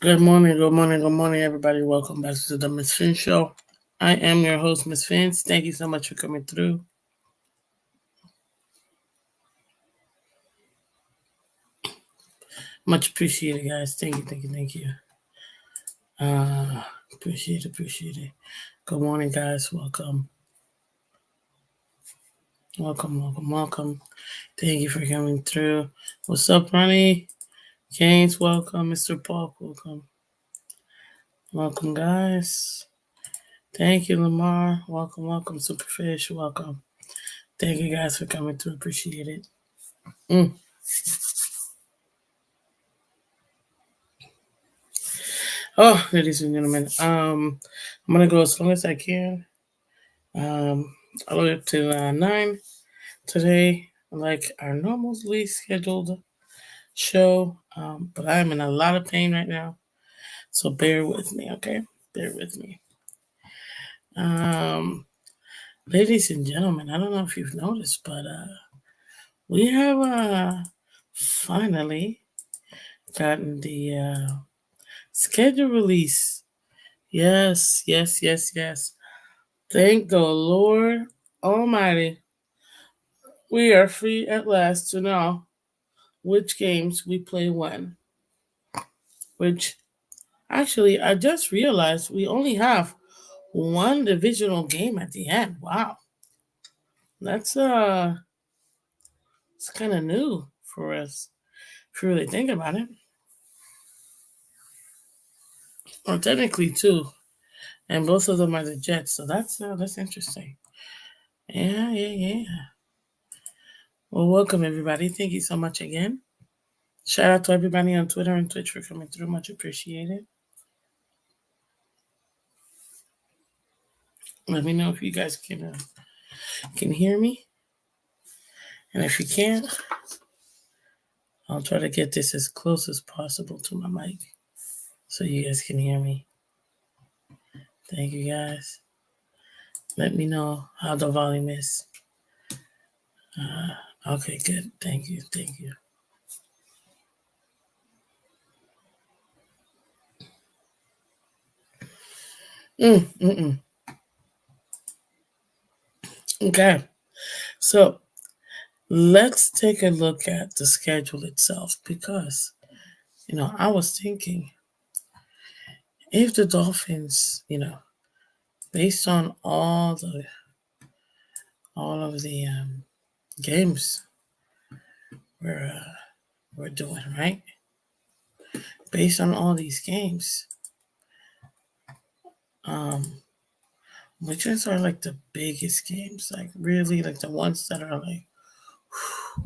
Good morning, good morning, good morning, everybody. Welcome back to the Miss Phins Show. I am your host, Miss Phins. Thank you so much for coming through. Much appreciated, guys. Thank you, thank you, thank you. Appreciate it. Good morning, guys. Welcome. Thank you for coming through. What's up, Ronnie? James, welcome. Mr. Park, welcome. Welcome, guys. Thank you, Lamar. Welcome. Superfish, welcome. Thank you guys for coming through. Appreciate it. Mm. Oh, ladies and gentlemen, I'm gonna go as long as I can. I load up to 9 today, like our normally scheduled show. But I am in a lot of pain right now, so bear with me, okay? Bear with me. Um, Ladies and gentlemen, I don't know if you've noticed, but we have finally gotten the schedule release. Yes. Thank the Lord Almighty. We are free at last to know which games we play when. Which actually, I just realized we only have one divisional game at the end. Wow, that's it's kind of new for us if you really think about it. Or technically two, and both of them are the Jets. So that's interesting. Yeah. Well, welcome everybody. Thank you so much again. Shout out to everybody on Twitter and Twitch for coming through. Much appreciated. Let me know if you guys can hear me, and if you can't, I'll try to get this as close as possible to my mic so you guys can hear me. Thank you guys. Let me know how the volume is. Okay, good. Thank you. Mm. Okay, so let's take a look at the schedule itself because I was thinking if the Dolphins, based on all of the games we're we're doing, right? Based on all these games, um, which ones are like the biggest games? Like really, like the ones that are like,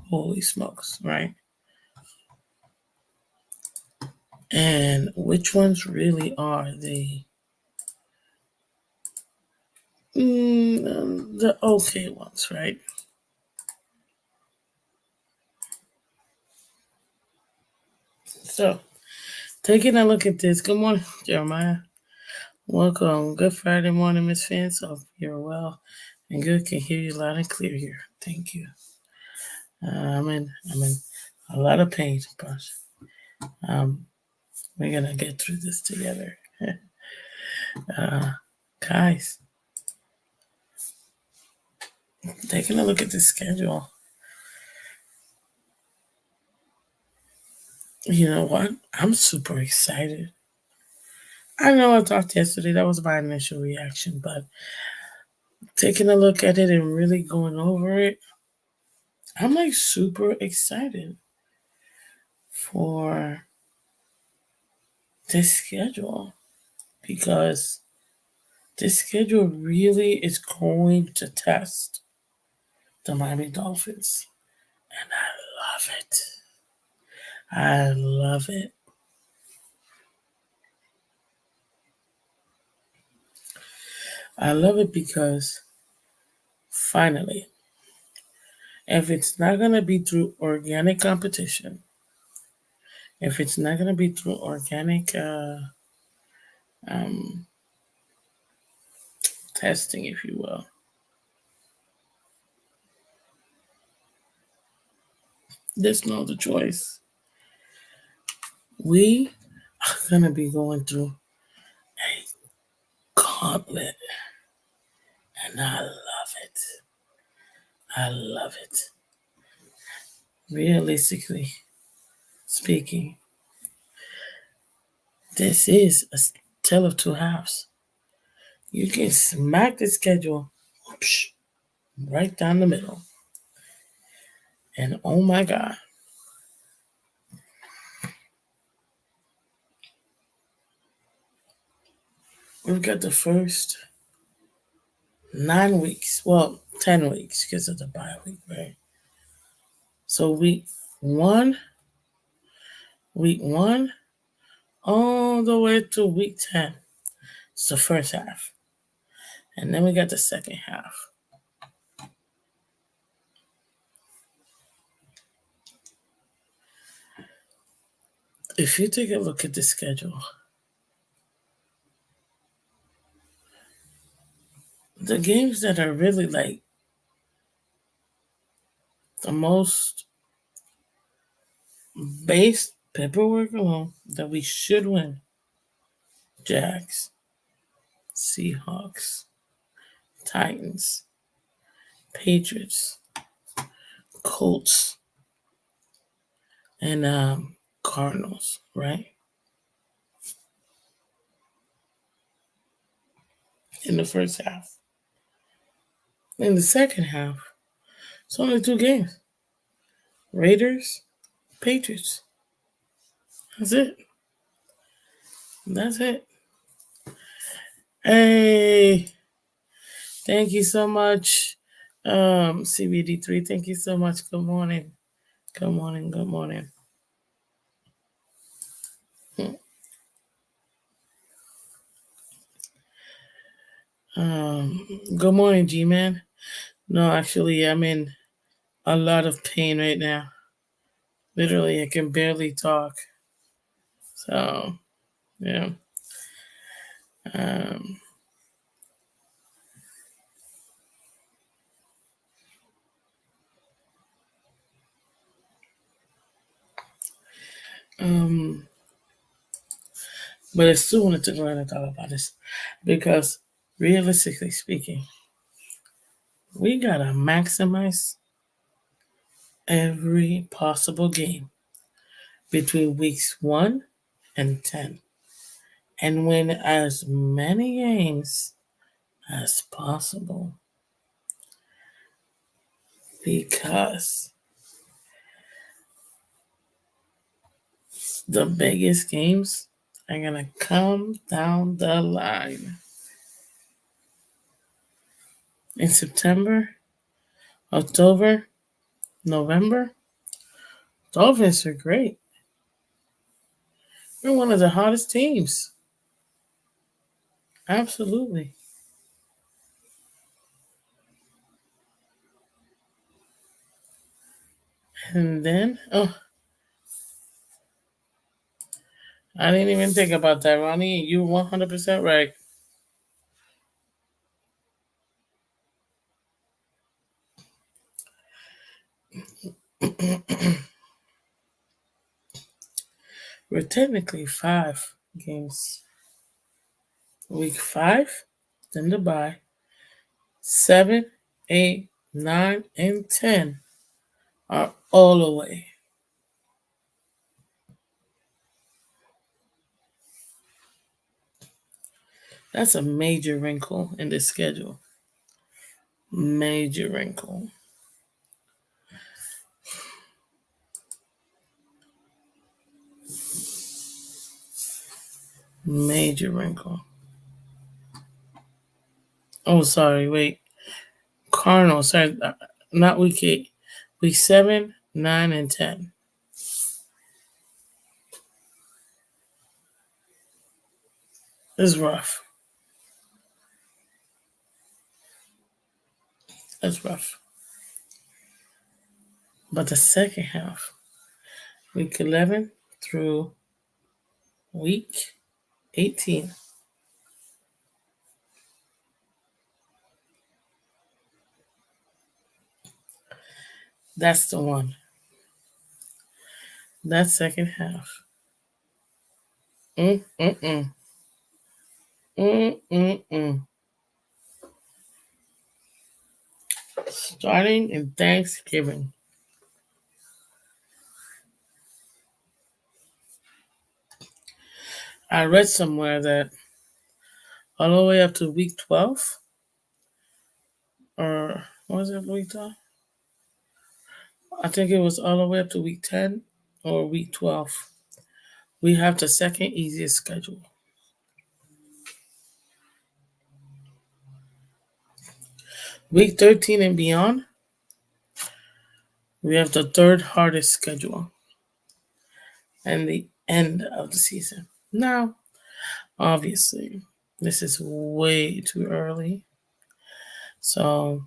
holy smokes, right? And which ones really are the okay ones, right? So, taking a look at this. Good morning, Jeremiah. Welcome. Good Friday morning, Miss Phins. Hope you're well and good. Can hear you loud and clear here. Thank you. I'm in a lot of pain, but um, we're gonna get through this together. uh, Guys, taking a look at the schedule. You know what? I'm super excited. I know I talked yesterday. That was my initial reaction, but taking a look at it and really going over it, I'm like super excited for this schedule because this schedule really is going to test the Miami Dolphins. And I love it. I love it. I love it because finally, if it's not going to be through organic competition, if it's not going to be through organic um, testing, if you will, there's no other choice. We I'm gonna be going through a gauntlet, and I love it. I love it. Realistically speaking, this is a tale of two halves. You can smack the schedule whoosh, right down the middle. And oh my God, we've got the first 9 weeks. Well, 10 weeks because of the bye week, right? So week one, all the way to week 10. It's the first half. And then we got the second half. If you take a look at the schedule, the games that are really like the most based paperwork alone that we should win: Jags, Seahawks, Titans, Patriots, Colts, and Cardinals, right? In the first half. In the second half, it's only two games: Raiders, Patriots. That's it. That's it. Hey, thank you so much, CBD3. Thank you so much. Good morning. Good morning. Good morning. Good morning, G Man. No, actually, I'm in a lot of pain right now. Literally, I can barely talk. So, yeah. Um, um, but I still wanted to go ahead and talk about this because, realistically speaking, we gotta maximize every possible game between weeks 1 and 10 and win as many games as possible because the biggest games are gonna come down the line in September, October, November. Dolphins are great. We're one of the hottest teams. Absolutely. And then, oh, I didn't even think about that, Ronnie. You're 100% right. We're technically 5 games. Week 5, then the bye. 7, 8, 9, and 10 are all away. That's a major wrinkle in the schedule. Major wrinkle. Major wrinkle. Oh, sorry. Wait. Cardinals. Sorry, not week 8. Week 7, 9, and 10. It's rough. That's rough. But the second half, week 11 through week 18, that's the one. That second half. Mm, mm, mm. Mm, mm, mm. Starting in Thanksgiving. I read somewhere that all the way up to week 12, or was it week 12? I think it was all the way up to week 10 or week 12. We have the second easiest schedule. Week 13 and beyond, we have the third hardest schedule and the end of the season. Now, obviously, this is way too early. So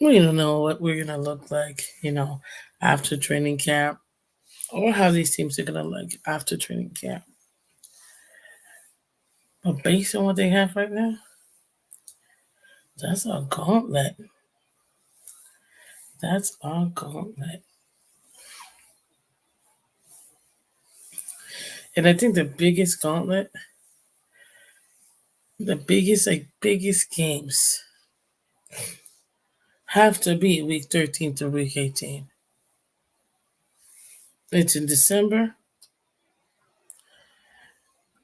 we don't know what we're going to look like, after training camp or how these teams are going to look after training camp. But based on what they have right now, that's a gauntlet. That's our gauntlet. And I think the biggest gauntlet, the biggest games have to be week 13 to week 18. It's in December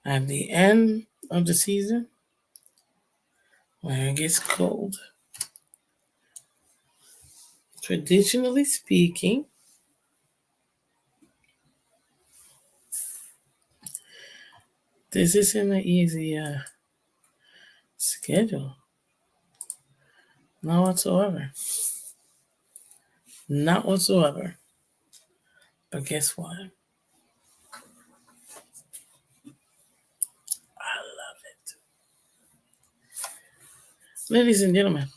at the end of the season when it gets cold. Traditionally speaking, this isn't an easy schedule. Not whatsoever. Not whatsoever. But guess what? I love it. Ladies and gentlemen,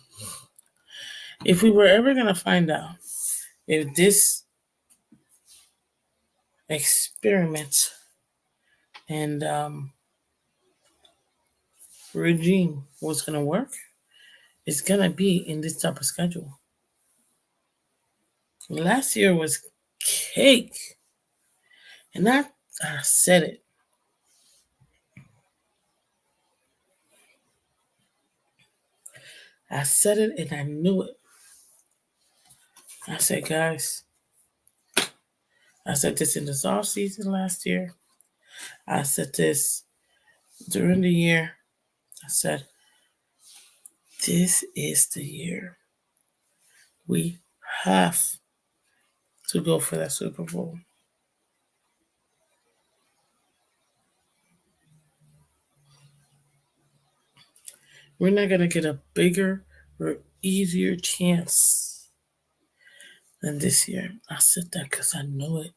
if we were ever going to find out if this experiment and regime was going to work, it's going to be in this type of schedule. Last year was cake. And I said it. I said it and I knew it. I said, guys, I said this in the off season last year. I said this during the year. I said, this is the year. We have to go for that Super Bowl. We're not going to get a bigger or easier chance than this year. I said that because I know it.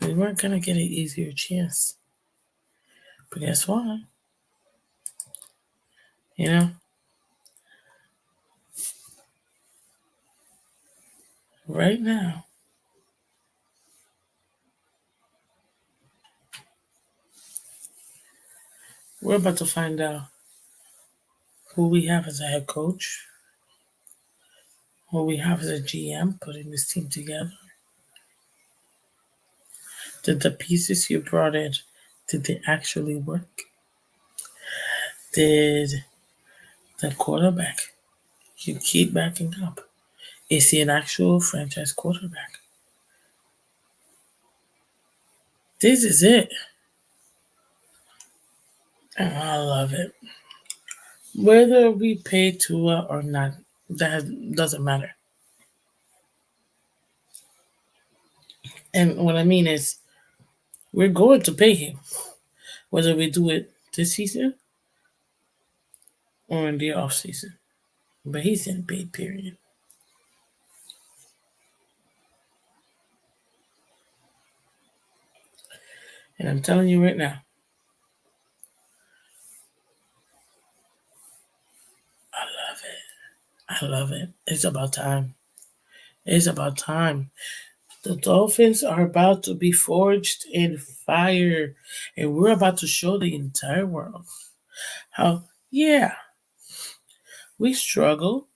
We weren't going to get an easier chance. But guess what? You know, right now, we're about to find out who we have as a head coach, who we have as a GM putting this team together. Did the pieces you brought in, did they actually work? Did the quarterback you keep backing up, is he an actual franchise quarterback? This is it. And I love it. Whether we pay Tua or not, that doesn't matter. And what I mean is, we're going to pay him, whether we do it this season or in the off season. But he's getting paid, period. And I'm telling you right now, I love it. I love it. It's about time. It's about time. The Dolphins are about to be forged in fire, and we're about to show the entire world how, yeah, we struggle.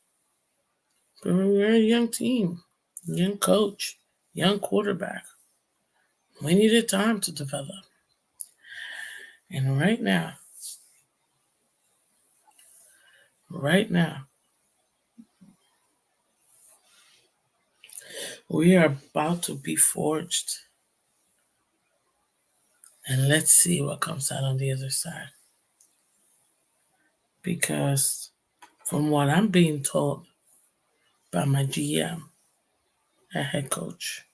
But we're a young team, young coach, young quarterback. We needed time to develop. And right now, we are about to be forged. And let's see what comes out on the other side. Because from what I'm being told by my GM and head coach,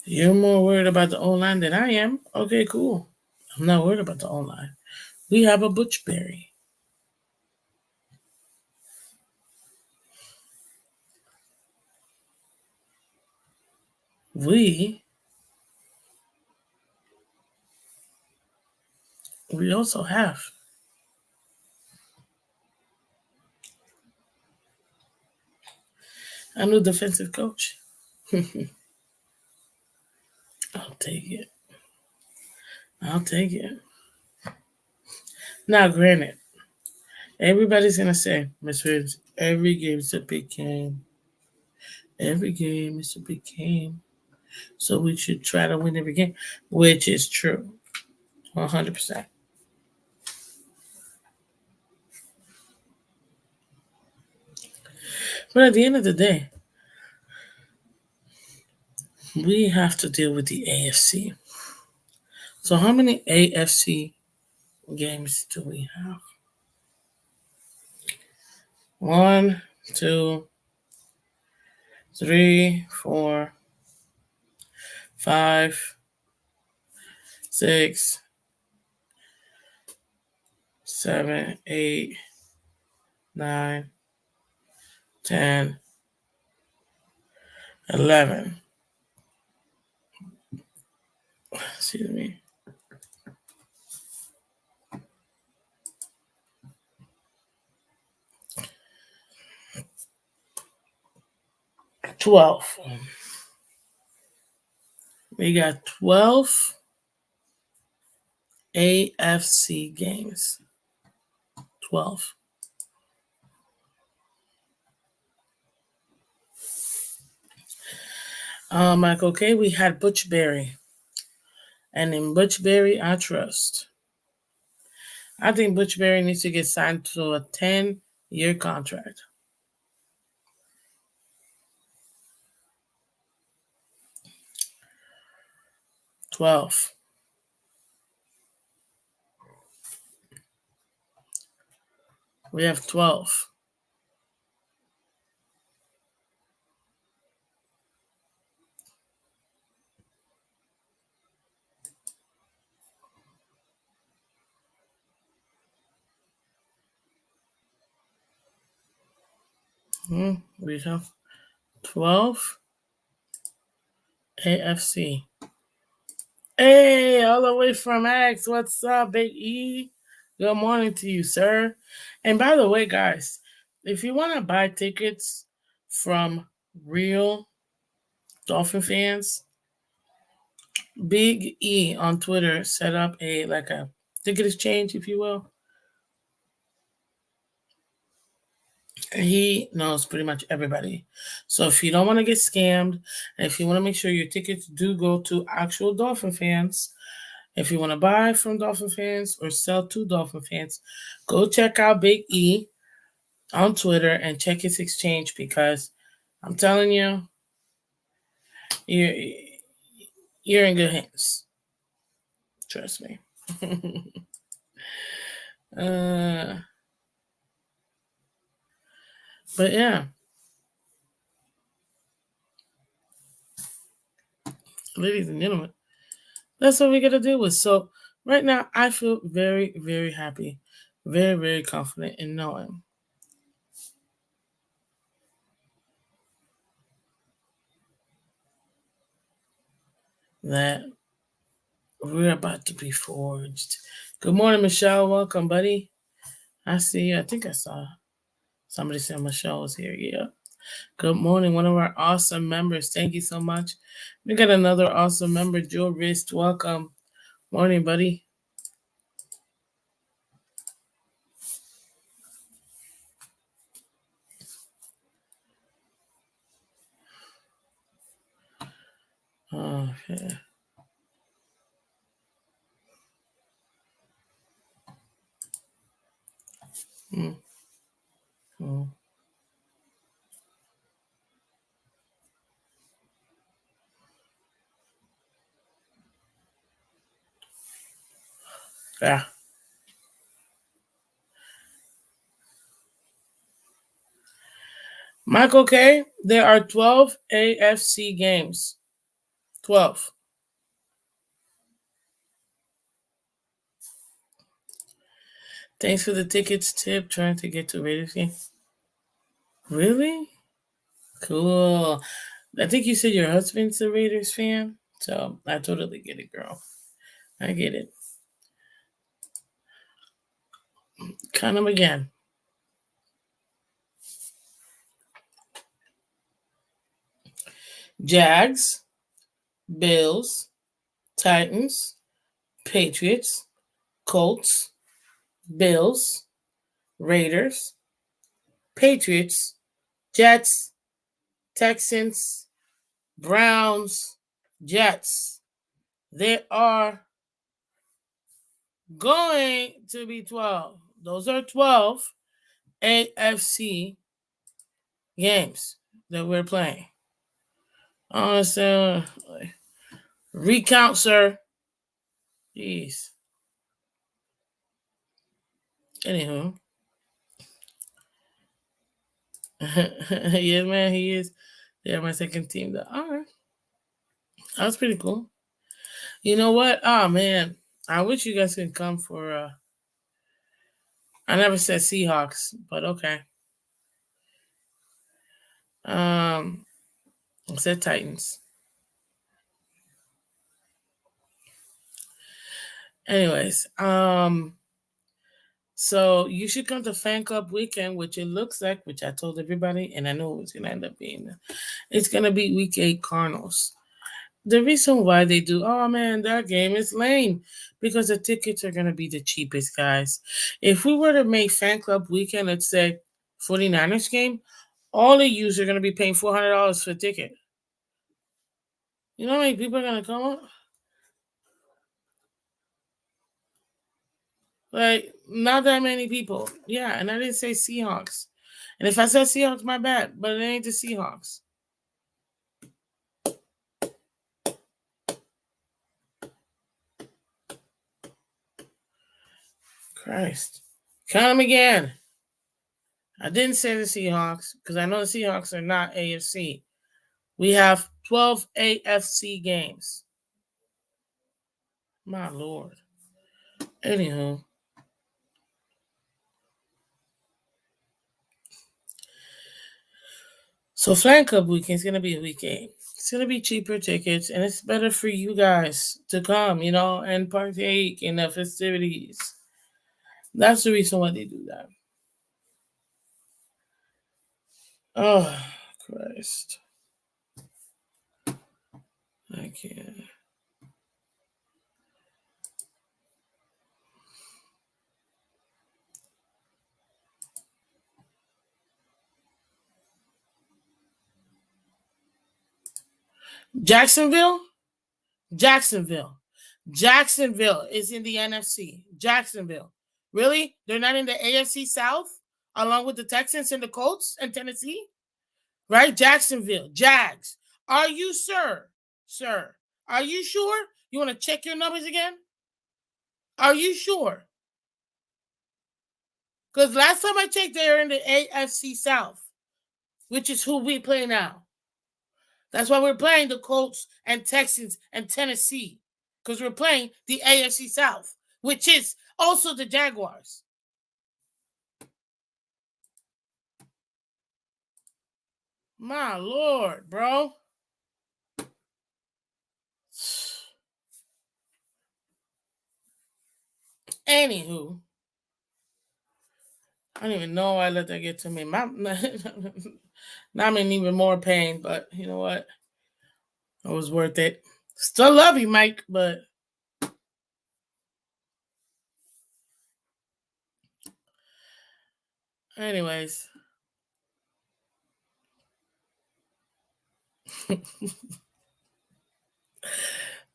you're more worried about the O-line than I am. Okay, cool. I'm not worried about the O-line. We have a Butchberry. We also have a new defensive coach. I'll take it. I'll take it. Now, granted, everybody's gonna say, Miss Phins, every game is a big game. Every game is a big game. So we should try to win every game, which is true, 100%. But at the end of the day, we have to deal with the AFC. So how many AFC games do we have? 1, 2, 3, 4, 5, 6, 7, 8, 9, 10, 11. Excuse me. 12. We got 12 AFC games. 12. Michael K. We had Butchberry. And in Butchberry, I trust. I think Butchberry needs to get signed to a 10-year contract. 12. We have 12. We have 12 AFC. Hey, all the way from X. What's up, Big E? Good morning to you, sir. And by the way, guys, if you want to buy tickets from real Dolphin fans, Big E on Twitter set up a ticket exchange, if you will. And he knows pretty much everybody. So if you don't want to get scammed, and if you want to make sure your tickets do go to actual Dolphin fans, if you want to buy from Dolphin fans or sell to Dolphin fans, go check out Big E on Twitter and check his exchange, because I'm telling you, you're in good hands. Trust me. But yeah, ladies and gentlemen, that's what we got to deal with. So right now, I feel very, very happy, very, very confident in knowing that we're about to be forged. Good morning, Michelle. Welcome, buddy. I see you. I think I saw somebody said Michelle was here. Yeah. Good morning, one of our awesome members. Thank you so much. We got another awesome member, Joe Wrist. Welcome. Morning, buddy. Okay. Mm. Mm. Yeah. Michael K., there are 12 AFC games. 12. Thanks for the tickets tip. Trying to get to Raiders game. Really? Cool. I think you said your husband's a Raiders fan. So I totally get it, girl. I get it. Count them again. Jags, Bills, Titans, Patriots, Colts, Bills, Raiders, Patriots, Jets, Texans, Browns, Jets. There are going to be 12. Those are 12 AFC games that we're playing. Honestly, recount, sir. Jeez. Anywho. Yeah, man, he is. They're my second team, though. All right. That was pretty cool. You know what? Oh, man. I wish you guys could come for. I never said Seahawks, but okay. I said Titans. Anyways, so you should come to Fan Club Weekend, which it looks like, which I told everybody, and I know it was gonna end up being. It's gonna be Week 8 Cardinals. The reason why they do, oh man, that game is lame, because the tickets are gonna be the cheapest, guys. If we were to make Fan Club Weekend, let's say 49ers game, all of you are gonna be paying $400 for a ticket. You know how many people are gonna come up? Like, not that many people. Yeah, and I didn't say Seahawks. And if I said Seahawks, my bad. But it ain't the Seahawks. Christ. Count them again. I didn't say the Seahawks because I know the Seahawks are not AFC. We have 12 AFC games. My Lord. Anywho. So Fan Club Weekend is going to be a week 8. It's going to be cheaper tickets, and it's better for you guys to come, and partake in the festivities. That's the reason why they do that. Oh, Christ. I can't. Jacksonville? Jacksonville. Jacksonville is in the NFC. Jacksonville. Really? They're not in the AFC South along with the Texans and the Colts and Tennessee? Right? Jacksonville. Jags. Are you, sir? Sir. Are you sure? You want to check your numbers again? Are you sure? Because last time I checked, they are in the AFC South, which is who we play now. That's why we're playing the Colts and Texans and Tennessee. Because we're playing the AFC South, which is also the Jaguars. My Lord, bro. Anywho, I don't even know why I let that get to me. Now I'm in even more pain, but you know what? It was worth it. Still love you, Mike, but anyways.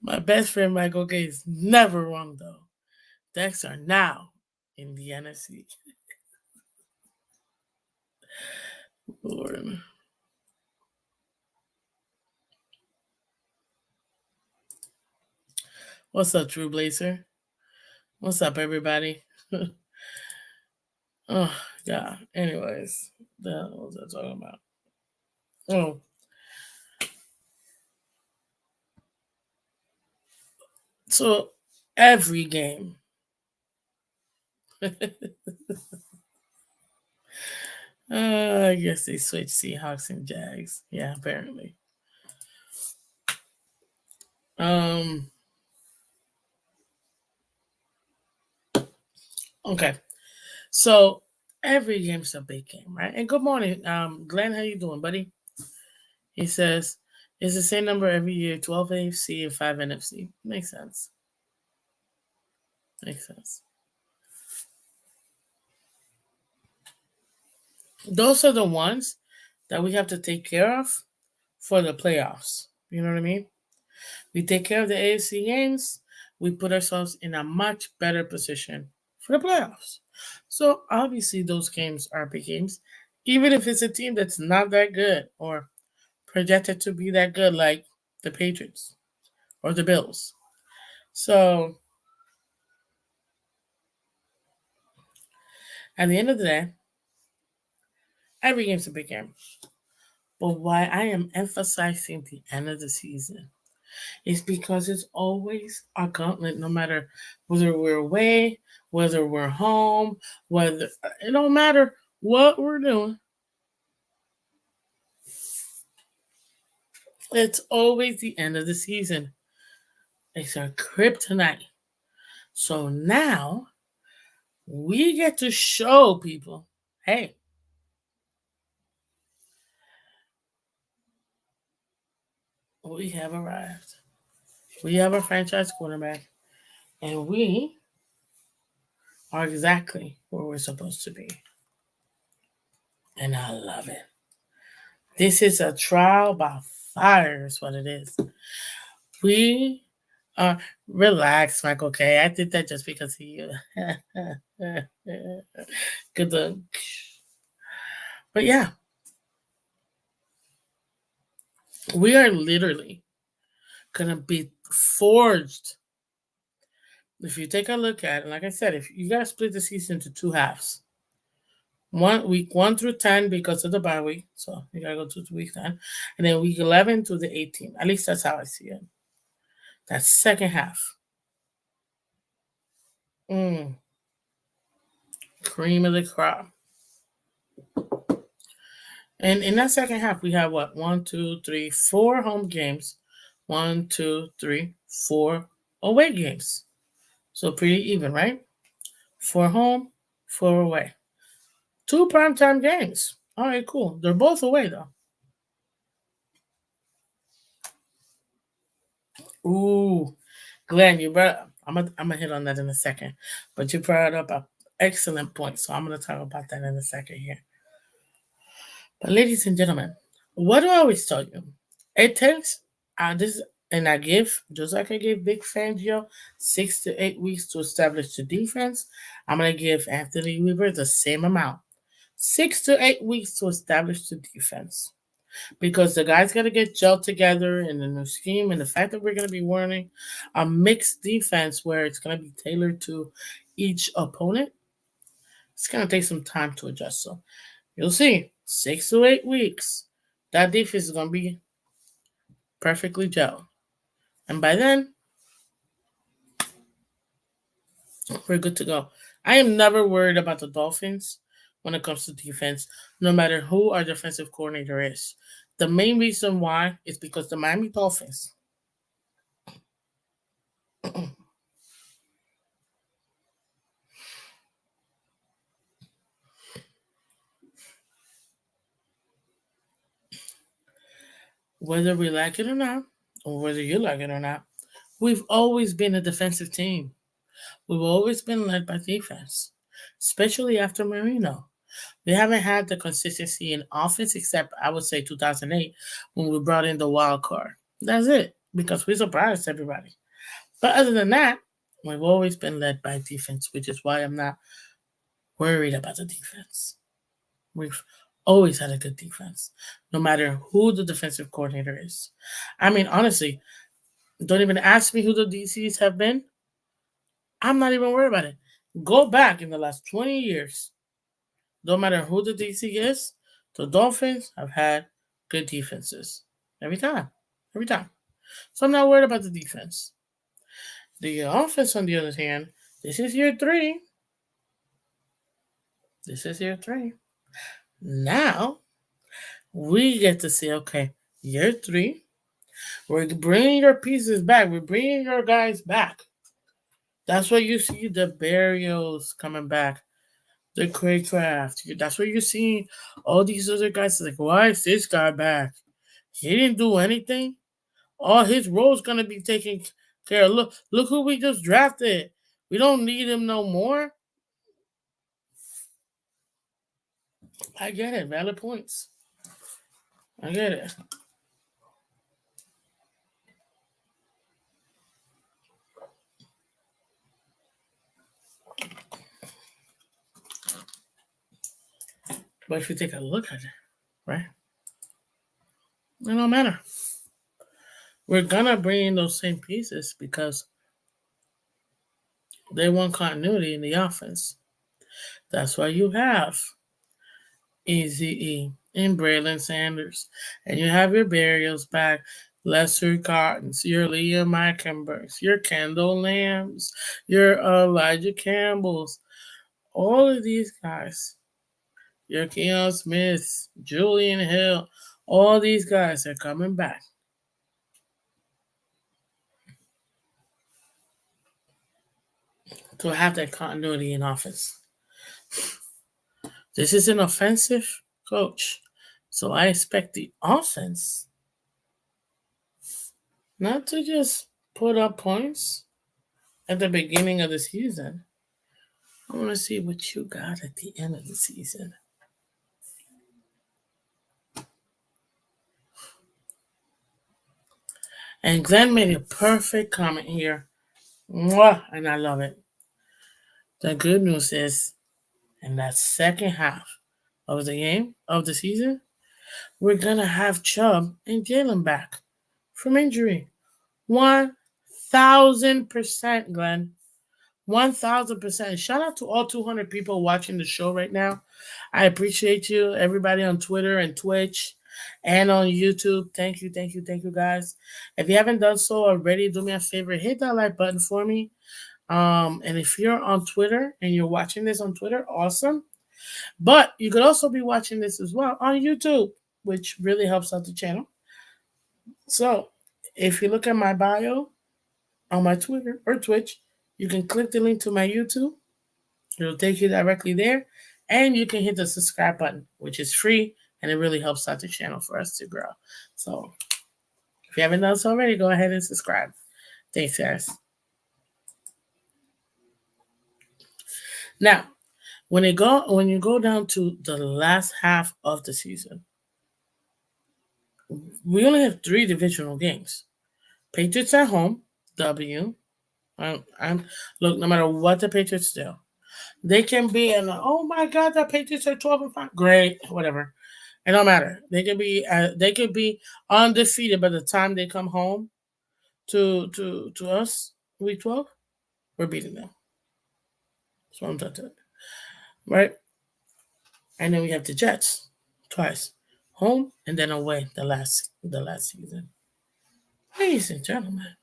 My best friend Michael K is never wrong though. Ducks are now in the NFC. Lord. What's up, True Blazer? What's up, everybody? Oh, yeah. Anyways, the hell was I talking about? Oh, so every game. I guess they switched Seahawks and Jags. Yeah, apparently. Um. Okay. So every game's a big game, right? And good morning, Glenn. How you doing, buddy? He says it's the same number every year: 12 AFC and 5 NFC. Makes sense. Makes sense. Those are the ones that we have to take care of for the playoffs. You know what I mean? We take care of the AFC games, we put ourselves in a much better position for the playoffs. So obviously those games are big games, even if it's a team that's not that good or projected to be that good, like the Patriots or the Bills. So at the end of the day, every game's a big game. But why I am emphasizing the end of the season is because it's always a gauntlet, no matter whether we're away, whether we're home, whether it don't matter what we're doing. It's always the end of the season. It's our kryptonite. So now we get to show people, hey, we have arrived. We have a franchise quarterback, and we are exactly where we're supposed to be. And I love it. This is a trial by fire, is what it is. We are relax, Michael K. I did that just because of you. Good luck. But yeah, we are literally gonna be forged. If you take a look at it, like I said, if you gotta split the season into two halves. Week 1 through 10 because of the bye week. So you gotta go to week 10. And then week 11 to the 18. At least that's how I see it. That second half. Mm, cream of the crop. And in that second half, we have what? 1, 2, 3, 4 home games. 1, 2, 3, 4 away games. So pretty even, right? 4 home, 4 away. 2 primetime games. All right, cool. They're both away though. Ooh, Glenn, you brought. I'm gonna hit on that in a second, but you brought up an excellent point. So I'm gonna talk about that in a second here. But ladies and gentlemen, what do I always tell you? It takes this, and I give just like I gave Big Fangio 6 to 8 weeks to establish the defense. I'm gonna give Anthony Weaver the same amount, 6 to 8 weeks to establish the defense, because the guys got to get gelled together in the new scheme, and the fact that we're gonna be running a mixed defense where it's gonna be tailored to each opponent, it's gonna take some time to adjust. So you'll see 6 to 8 weeks. That defense is going to be perfectly gelled. And by then, we're good to go. I am never worried about the Dolphins when it comes to defense, no matter who our defensive coordinator is. The main reason why is because the Miami Dolphins, whether we like it or not, or whether you like it or not, we've always been a defensive team. We've always been led by defense, especially after Marino. We haven't had the consistency in offense except I would say 2008 when we brought in the wild card. That's it. because we surprised everybody. But other than that, we've always been led by defense, which is why I'm not worried about the defense. We've always had a good defense, no matter who the defensive coordinator is. I mean, honestly, don't even ask me who the DCs have been. I'm not even worried about it. Go back in the last 20 years. No matter who the DC is, the Dolphins have had good defenses. Every time. Every time. So I'm not worried about the defense. The offense, on the other hand, this is year three. This is year three. Now we get to say, okay, year three, we're bringing your pieces back. We're bringing your guys back. That's why you see the burials coming back, the Craycraft. That's what you're seeing all these other guys. Like, why is this guy back? He didn't do anything. All his role's gonna be taken care of. Look who we just drafted. We don't need him no more. I get it. Valid points. I get it. But if you take a look at it, right? It don't matter. We're gonna bring in those same pieces because they want continuity in the offense. That's why you have Easy and Braylon Sanders, and you have your burials back. Lesser Cottons, your Liam Eichenbergs, your Kendall Lambs, your Elijah Campbells, all of these guys, your Keon Smiths, Julian Hill, all these guys are coming back to have that continuity in offense. This is an offensive coach, so I expect the offense not to just put up points at the beginning of the season. I want to see what you got at the end of the season. And Glenn made a perfect comment here. Mwah, and I love it. The good news is, in that second half of the game, of the season, we're going to have Chubb and Jalen back from injury. 1,000%, Glenn. 1,000%. Shout out to all 200 people watching the show right now. I appreciate you, everybody on Twitter and Twitch and on YouTube. Thank you, thank you, thank you, guys. If you haven't done so already, do me a favor, hit that like button for me. And if you're on Twitter and you're watching this on Twitter, awesome. But you could also be watching this as well on YouTube, which really helps out the channel. So if you look at my bio on my Twitter or Twitch, you can click the link to my YouTube. It'll take you directly there. And you can hit the subscribe button, which is free, and it really helps out the channel for us to grow. So if you haven't done so already, go ahead and subscribe. Thanks, guys. Now, when you go down to the last half of the season, we only have 3 divisional games. Patriots at home, W. Look, no matter what the Patriots do, they can be in. Oh my God, the Patriots are 12-5. Great, whatever. It don't matter. They could be undefeated by the time they come home to us week 12. We're beating them. That's what I'm talking. Right, and then we have the Jets twice, home and then away the last season. Ladies and gentlemen,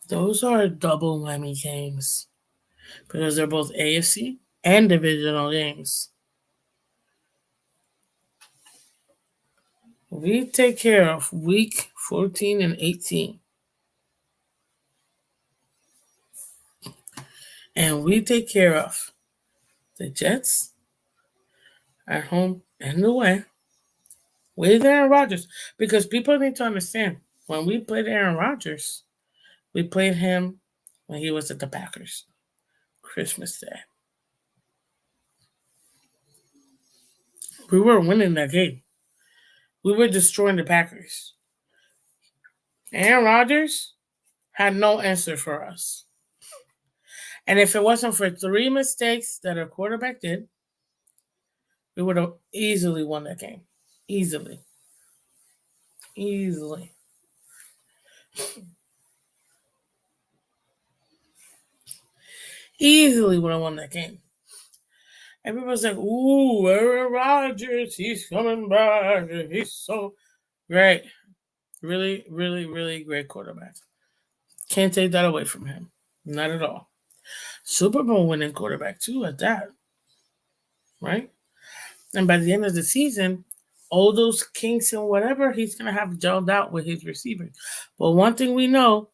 those are double whammy games because they're both AFC and divisional games. We take care of week 14 and 18. And we take care of the Jets at home and away with Aaron Rodgers. Because people need to understand, when we played Aaron Rodgers, we played him when he was at the Packers, Christmas Day. We were winning that game. We were destroying the Packers. Aaron Rodgers had no answer for us. And if it wasn't for 3 mistakes that our quarterback did, we would have easily won that game. Easily. Easily. Easily would have won that game. Everybody's like, ooh, Aaron Rodgers, he's coming back. He's so great. Really, really, really great quarterback. Can't take that away from him. Not at all. Super Bowl winning quarterback, too, at that. Right? And by the end of the season, all those kinks and whatever, he's going to have gelled out with his receivers. But one thing we know,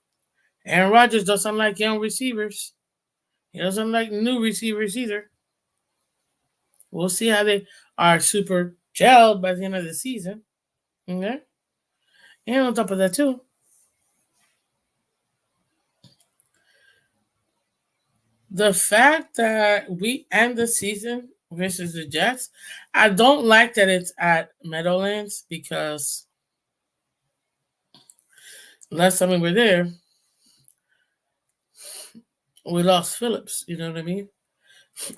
Aaron Rodgers doesn't like young receivers. He doesn't like new receivers either. We'll see how they are super gelled by the end of the season. Okay? And on top of that, too, the fact that we end the season versus the Jets, I don't like that it's at Meadowlands because last time we were there, we lost Phillips. You know what I mean?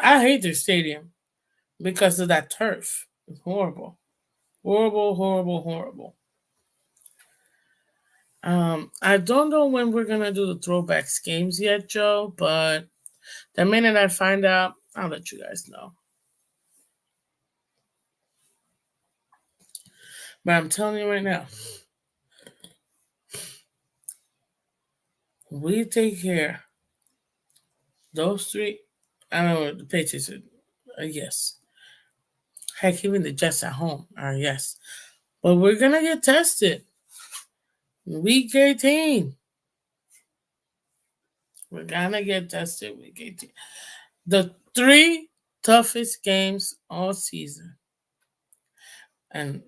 I hate their stadium because of that turf. It's horrible. Horrible, horrible, horrible. I don't know when we're gonna do the throwbacks games yet, Joe, but the minute I find out, I'll let you guys know. But I'm telling you right now, we take care. Those three, I don't know, the Patriots are yes. Heck, even the Jets at home are yes. But we're gonna get tested. Week 18. We're gonna get tested week 18. The three toughest games all season. And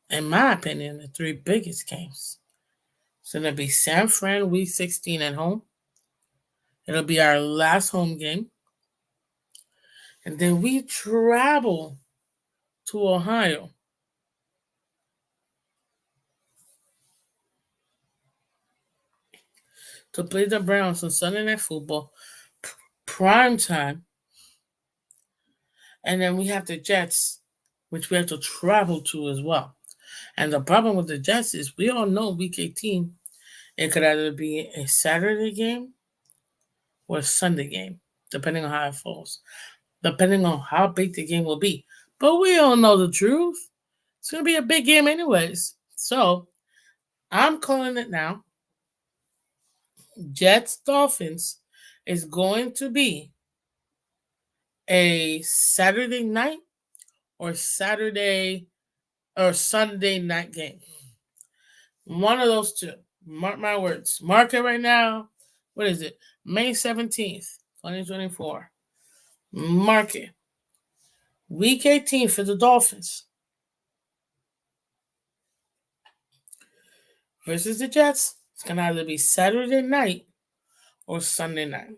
in my opinion, the three biggest games. It's gonna be San Fran week 16 at home. It'll be our last home game. And then we travel to Ohio to play the Browns on Sunday Night Football, prime time. And then we have the Jets, which we have to travel to as well. And the problem with the Jets is we all know week 18, it could either be a Saturday game or a Sunday game, depending on how it falls, depending on how big the game will be. But we all know the truth. It's going to be a big game, anyways. So I'm calling it now. Jets Dolphins is going to be a Saturday night or Saturday or Sunday night game. One of those two. Mark my words. Mark it right now. What is it? May 17th, 2024. Mark it. Week 18 for the Dolphins versus the Jets. It's going to either be Saturday night or Sunday night.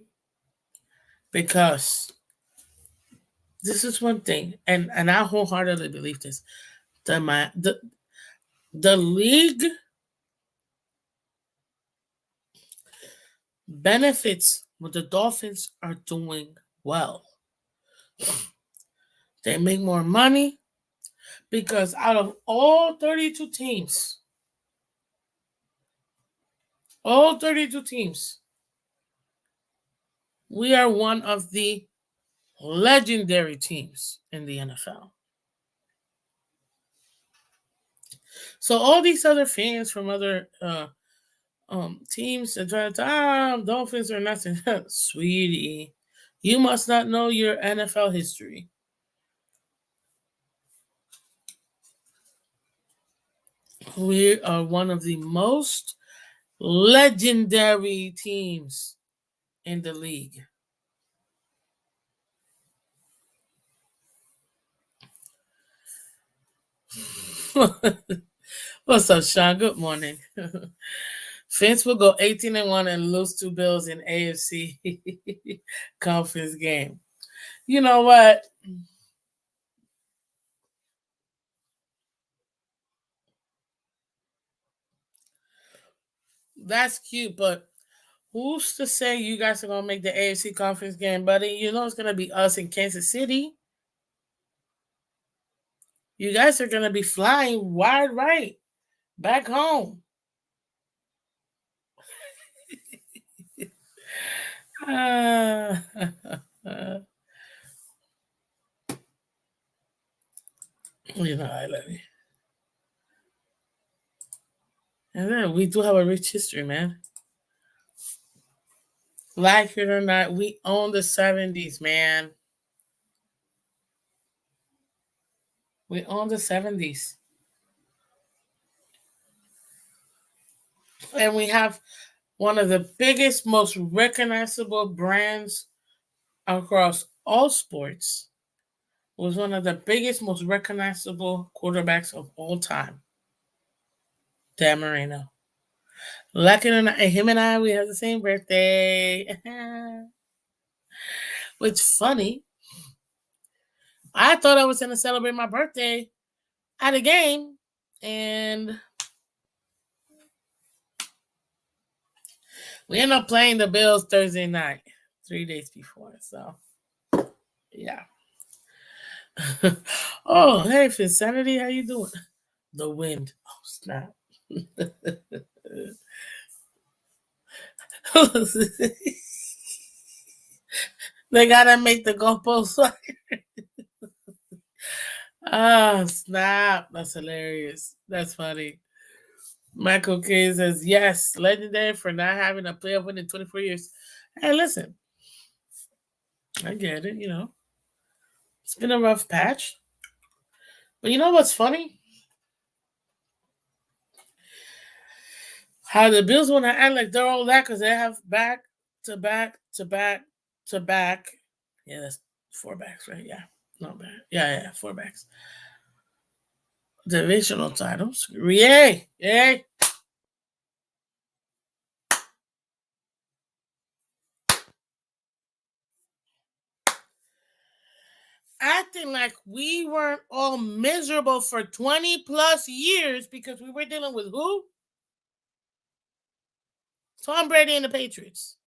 Because this is one thing, and I wholeheartedly believe this. The league benefits when the Dolphins are doing well. They make more money because out of all 32 teams, we are one of the legendary teams in the NFL. So all these other fans from other teams that try to Dolphins are nothing. Sweetie, you must not know your NFL history. We are one of the most legendary teams in the league. What's up, Sean? Good morning. Phins will go 18-1 and lose to Bills in AFC conference game. You know what? That's cute, but who's to say you guys are gonna make the AFC conference game, buddy? You know it's gonna be us in Kansas City. You guys are gonna be flying wide right back home. Uh, you know I love you. And then we do have a rich history, man. Like it or not, we own the 70s, man. We own the 70s. And we have one of the biggest, most recognizable brands across all sports. Was one of the biggest, most recognizable quarterbacks of all time. Dan Marino. Like it or not, him and I, we have the same birthday. Which funny. I thought I was going to celebrate my birthday at a game, and we ended up playing the Bills Thursday night, 3 days before. So, yeah. Oh, hey, Insanity, how you doing? The wind. Oh, snap. They gotta make the goalpost. Ah, snap. That's hilarious. That's funny. Michael K says, yes, legendary for not having a playoff win in 24 years. Hey, listen, I get it, It's been a rough patch. But you know what's funny? How the Bills want to act like they're all that because they have back to back to back to back. Yeah, that's 4 backs, right? Yeah, not bad. Yeah, 4 backs. Divisional titles. Yay! Yay! Acting like we weren't all miserable for 20 plus years because we were dealing with who? Tom Brady and the Patriots.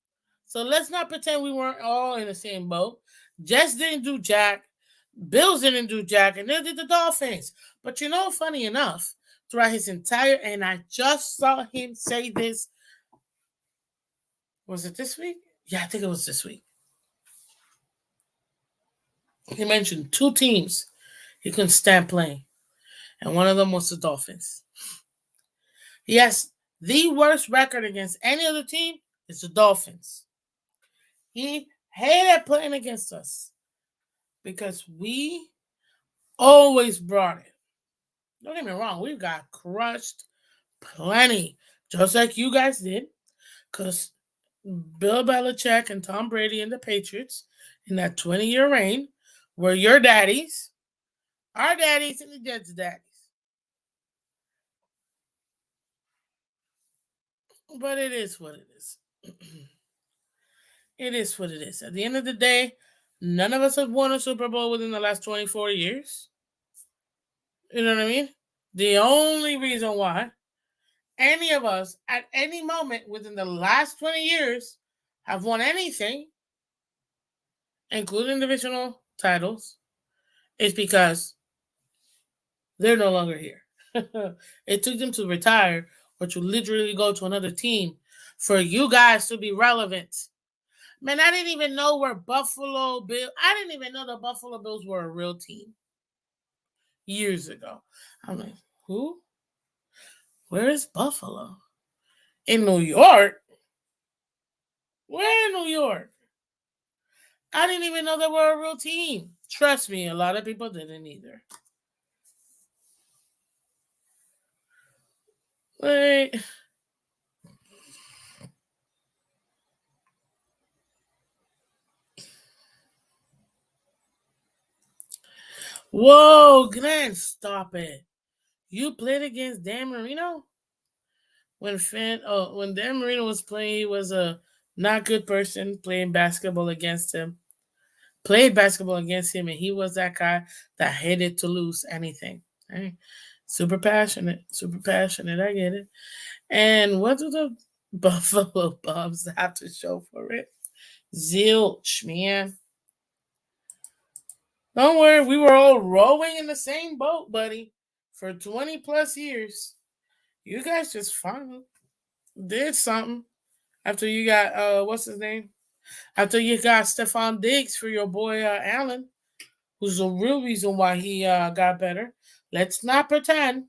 So let's not pretend we weren't all in the same boat. Jets didn't do jack. Bills didn't do jack, and they did the Dolphins. But funny enough, throughout his entire, and I just saw him say this. Was it this week? Yeah, I think it was this week. He mentioned 2 teams he couldn't stand playing, and one of them was the Dolphins. He has the worst record against any other team is the Dolphins. He hated playing against us because we always brought it. Don't get me wrong, we got crushed plenty, just like you guys did, because Bill Belichick and Tom Brady and the Patriots in that 20-year reign were your daddies, our daddies, and the Jets' daddies. But it is what it is. It is what it is. At the end of the day, none of us have won a Super Bowl within the last 24 years. You know what I mean? The only reason why any of us at any moment within the last 20 years have won anything, including divisional titles, is because they're no longer here. It took them to retire or to literally go to another team for you guys to be relevant. Man, I didn't even know where Buffalo Bill. I didn't even know the Buffalo Bills were a real team years ago. I'm like, who? Where is Buffalo? In New York? Where in New York? I didn't even know they were a real team. Trust me, a lot of people didn't either. Wait. Whoa, Glenn, stop it. You played against Dan Marino? When Dan Marino was playing, he was a not good person playing basketball against him. Played basketball against him, and he was that guy that hated to lose anything. Right? Super passionate. I get it. And what do the Buffalo Bubs have to show for it. Zilch, man. Don't worry, we were all rowing in the same boat, buddy, for 20 plus years. You guys just finally did something after you got what's his name? After you got Stephon Diggs for your boy Allen, who's the real reason why he got better. Let's not pretend.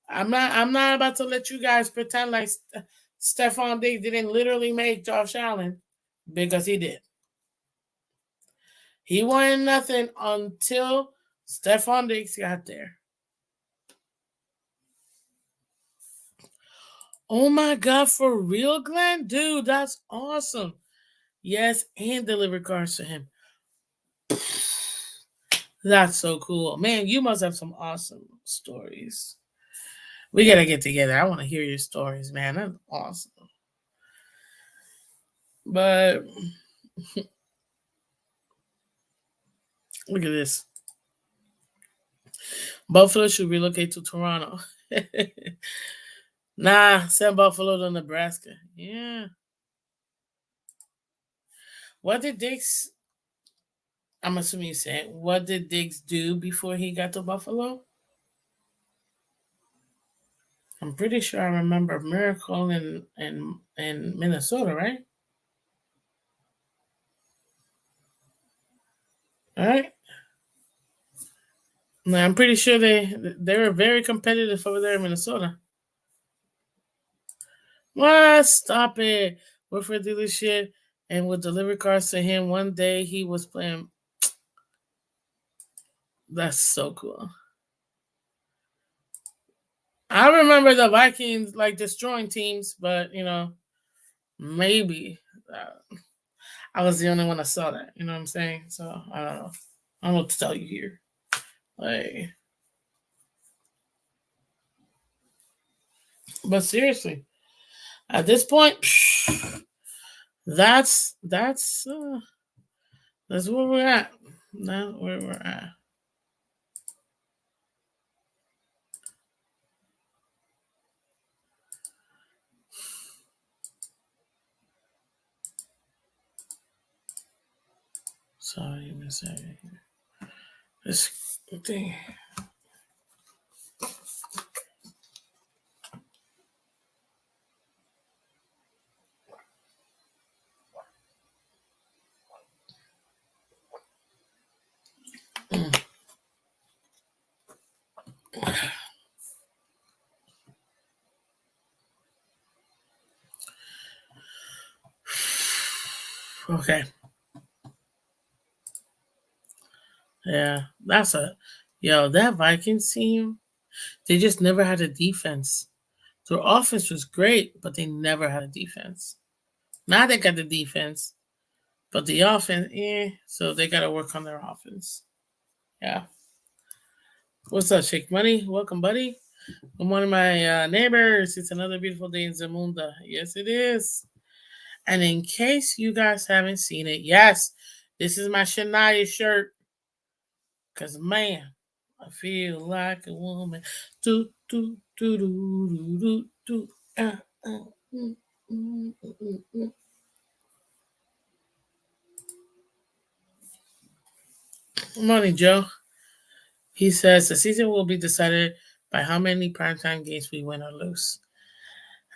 I'm not about to let you guys pretend like Stephon Diggs didn't literally make Josh Allen, because he did. He wanted nothing until Stephon Diggs got there. Oh my God, for real, Glenn? Dude, that's awesome. Yes, and deliver cars to him. That's so cool. Man, you must have some awesome stories. We gotta get together. I want to hear your stories, man. That's awesome. But look at this. Buffalo should relocate to Toronto. Nah, send Buffalo to Nebraska. Yeah. What did Diggs? I'm assuming you said, what did Diggs do before he got to Buffalo? I'm pretty sure I remember Miracle in Minnesota, right? All right. No, I'm pretty sure they were very competitive over there in Minnesota. What? Stop it. Work for a dealership and would deliver cars to him. One day he was playing. That's so cool. I remember the Vikings like destroying teams, but maybe I was the only one that saw that. You know what I'm saying? So I don't know. I don't know what to tell you here. Like, but seriously, at this point, that's where we're at. That's where we're at. Sorry, Miss Abby. This thing. Okay. Yeah, that Vikings team. They just never had a defense. Their offense was great, but they never had a defense. Now they got the defense, but the offense, so they got to work on their offense. Yeah. What's up, Shake Money? Welcome, buddy. I'm one of my neighbors. It's another beautiful day in Zamunda. Yes, it is. And in case you guys haven't seen it, yes, this is my Shania shirt. Because, man, I feel like a woman. Do, do, do, do, do, do, do. Mm, mm. Morning, Joe. He says the season will be decided by how many primetime games we win or lose.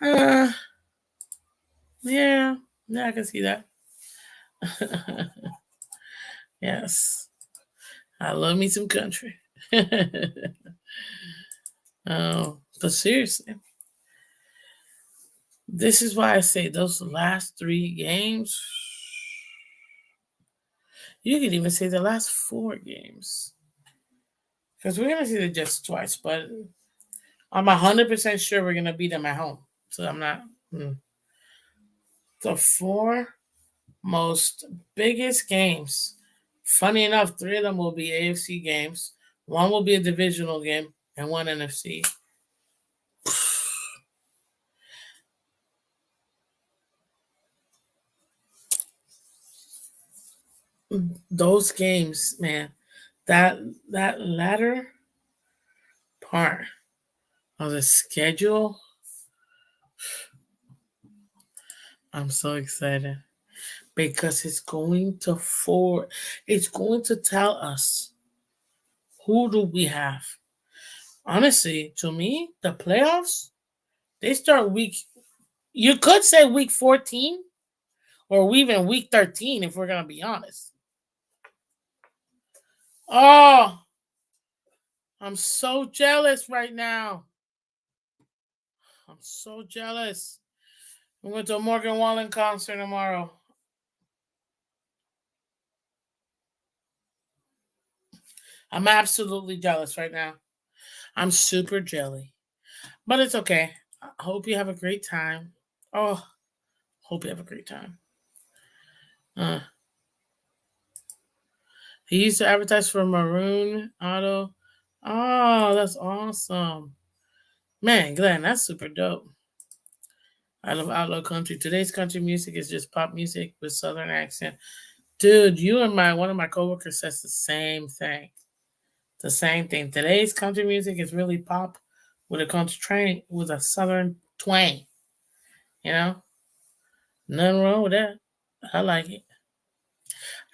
Uh, yeah, yeah, I can see that. Yes, I love me some country. But seriously, this is why I say those last three games. You could even say the last four games, because we're gonna see the Jets twice, but I'm 100% sure we're gonna beat them at home. So I'm not. The four most biggest games. Funny enough, three of them will be AFC games. One will be a divisional game, and one NFC. Those games, man, that that latter part of the schedule, I'm so excited because it's going to tell us who do we have. Honestly, to me, the playoffs, they start you could say week 14 or even week 13 if we're going to be honest. Oh, I'm so jealous right now. I'm so jealous. I'm going to a Morgan Wallen concert tomorrow. I'm absolutely jealous right now. I'm super jelly. But it's okay. I hope you have a great time. Oh, hope you have a great time. Uh, he used to advertise for Maroon Auto. Oh, that's awesome. Man, Glenn, that's super dope. I love outlaw country. Today's country music is just pop music with southern accent. Dude, you and one of my coworkers says the same thing. The same thing. Today's country music is really pop with a country train with a southern twang. You know? Nothing wrong with that. I like it.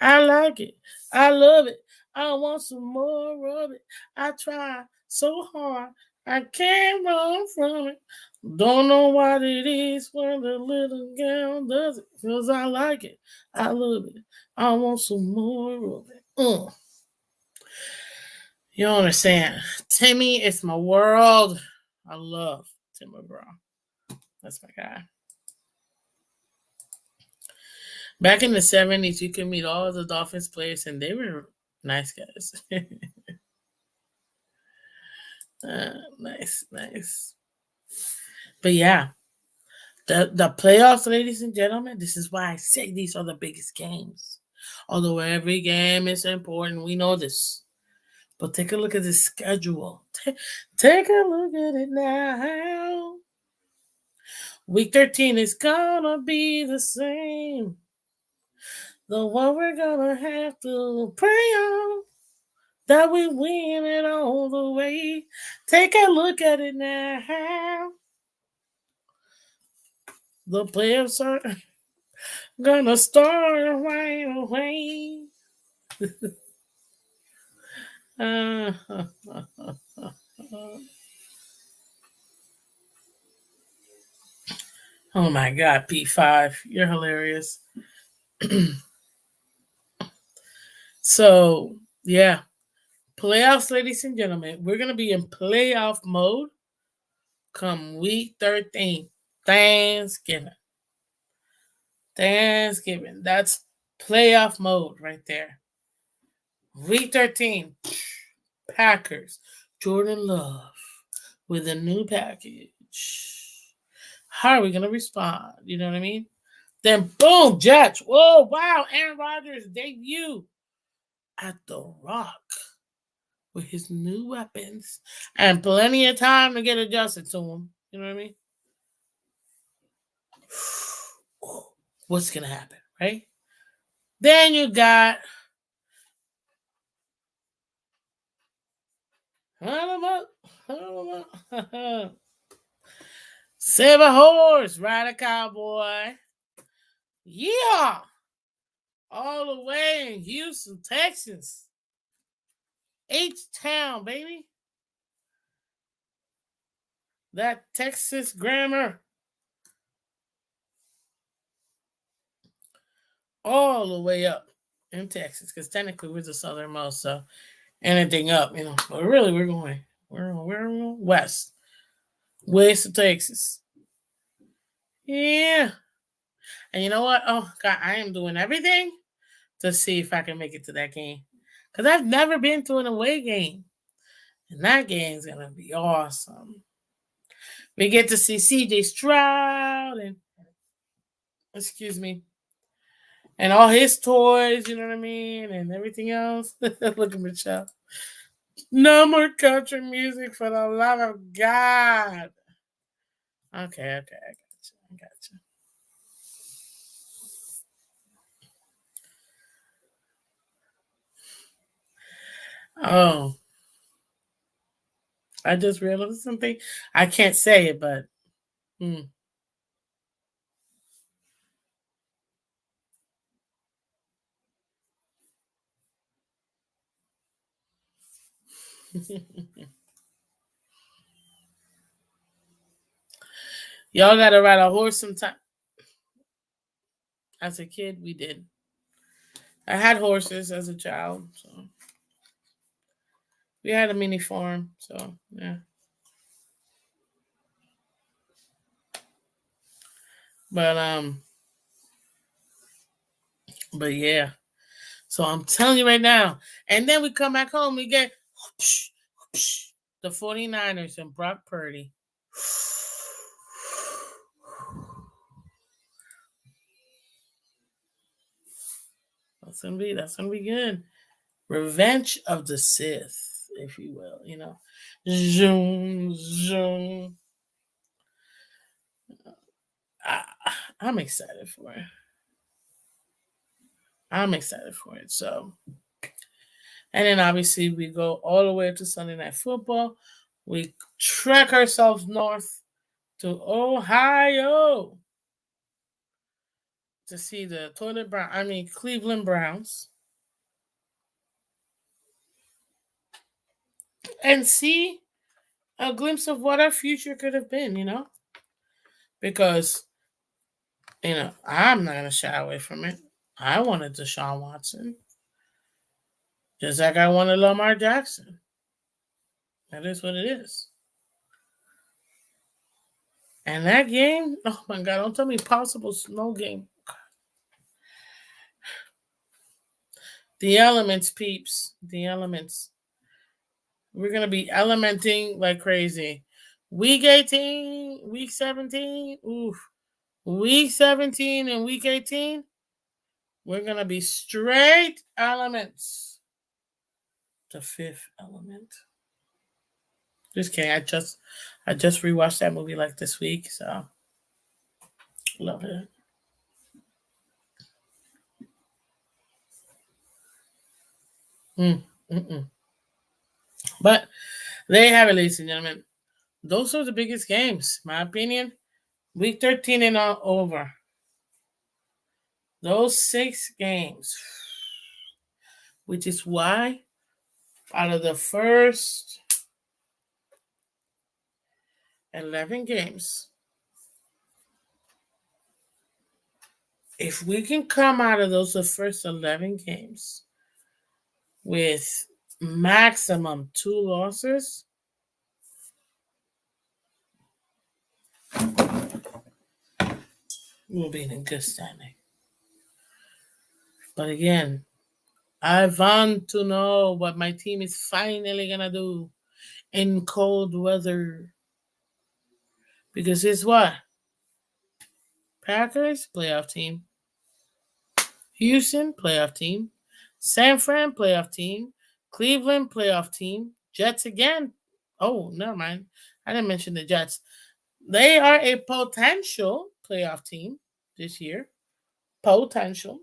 I like it. I love it. I want some more of it. I try so hard. I can't run from it. Don't know what it is when the little girl does it. Because I like it. I love it. I want some more of it. You don't understand. Timmy is my world. I love Tim McGraw. That's my guy. Back in the 70s, you could meet all of the Dolphins players, and they were nice guys. Nice, nice. But yeah, the playoffs, ladies and gentlemen, this is why I say these are the biggest games. Although every game is important, we know this. But take a look at the schedule. Take a look at it now. Week 13 is gonna be the same. The one we're gonna have to pray on that we win it all the way. Take a look at it now. The playoffs are gonna start right away. Uh, oh my God, P5, you're hilarious. So, yeah, playoffs, ladies and gentlemen. We're going to be in playoff mode come week 13, Thanksgiving. Thanksgiving. That's playoff mode right there. Week 13, Packers. Jordan Love with a new package. How are we going to respond? You know what I mean? Then, boom, Jets. Whoa, wow. Aaron Rodgers' debut at The Rock with his new weapons and plenty of time to get adjusted to them. You know what I mean? What's going to happen, right? Then you got Save a horse, ride a cowboy. Yeah. All the way in Houston, Texas. H-Town, baby. That Texas grammar. All the way up in Texas. Because technically we're the southernmost, so anything up, But really we're west. West of Texas. Yeah. And you know what? Oh God, I am doing everything to see if I can make it to that game. Because I've never been to an away game. And that game's gonna be awesome. We get to see CJ Stroud and excuse me. And all his toys, you know what I mean? And everything else. Look at Michelle. No more country music for the love of God. Okay, I got you. I got you. Oh, I just realized something. I can't say it, but Y'all gotta ride a horse sometime. As a kid, we did. I had horses as a child, so we had a mini farm. So yeah, but but yeah. So I'm telling you right now. And then we come back home, we get whoosh, whoosh, the 49ers and Brock Purdy. That's gonna be good. Revenge of the Sith, if you will, Zoom, zoom. I, I'm excited for it. I'm excited for it. So, and then obviously we go all the way to Sunday Night Football. We trek ourselves north to Ohio to see the Cleveland Browns, and see a glimpse of what our future could have been. Because, I'm not going to shy away from it. I wanted Deshaun Watson, just like I wanted Lamar Jackson. That is what it is. And that game, oh my God, don't tell me possible snow game. The elements, peeps. The elements. We're going to be elementing like crazy. Week 18, week 17, oof. Week 17 and week 18, we're going to be straight elements. The fifth element. Just kidding. I just rewatched that movie like this week, so love it. Mm-mm. But they have it, ladies and gentlemen. Those are the biggest games, my opinion. Week 13 and all over. Those 6 games. Which is why, out of the first 11 games, if we can come out of those first 11 games with maximum 2 losses, we'll be in good standing. But again, I want to know what my team is finally going to do in cold weather. Because it's what? Packers, playoff team. Houston, playoff team. San Fran, playoff team. Cleveland, playoff team. Jets again. Oh, never mind. I didn't mention the Jets. They are a potential playoff team this year. Potential.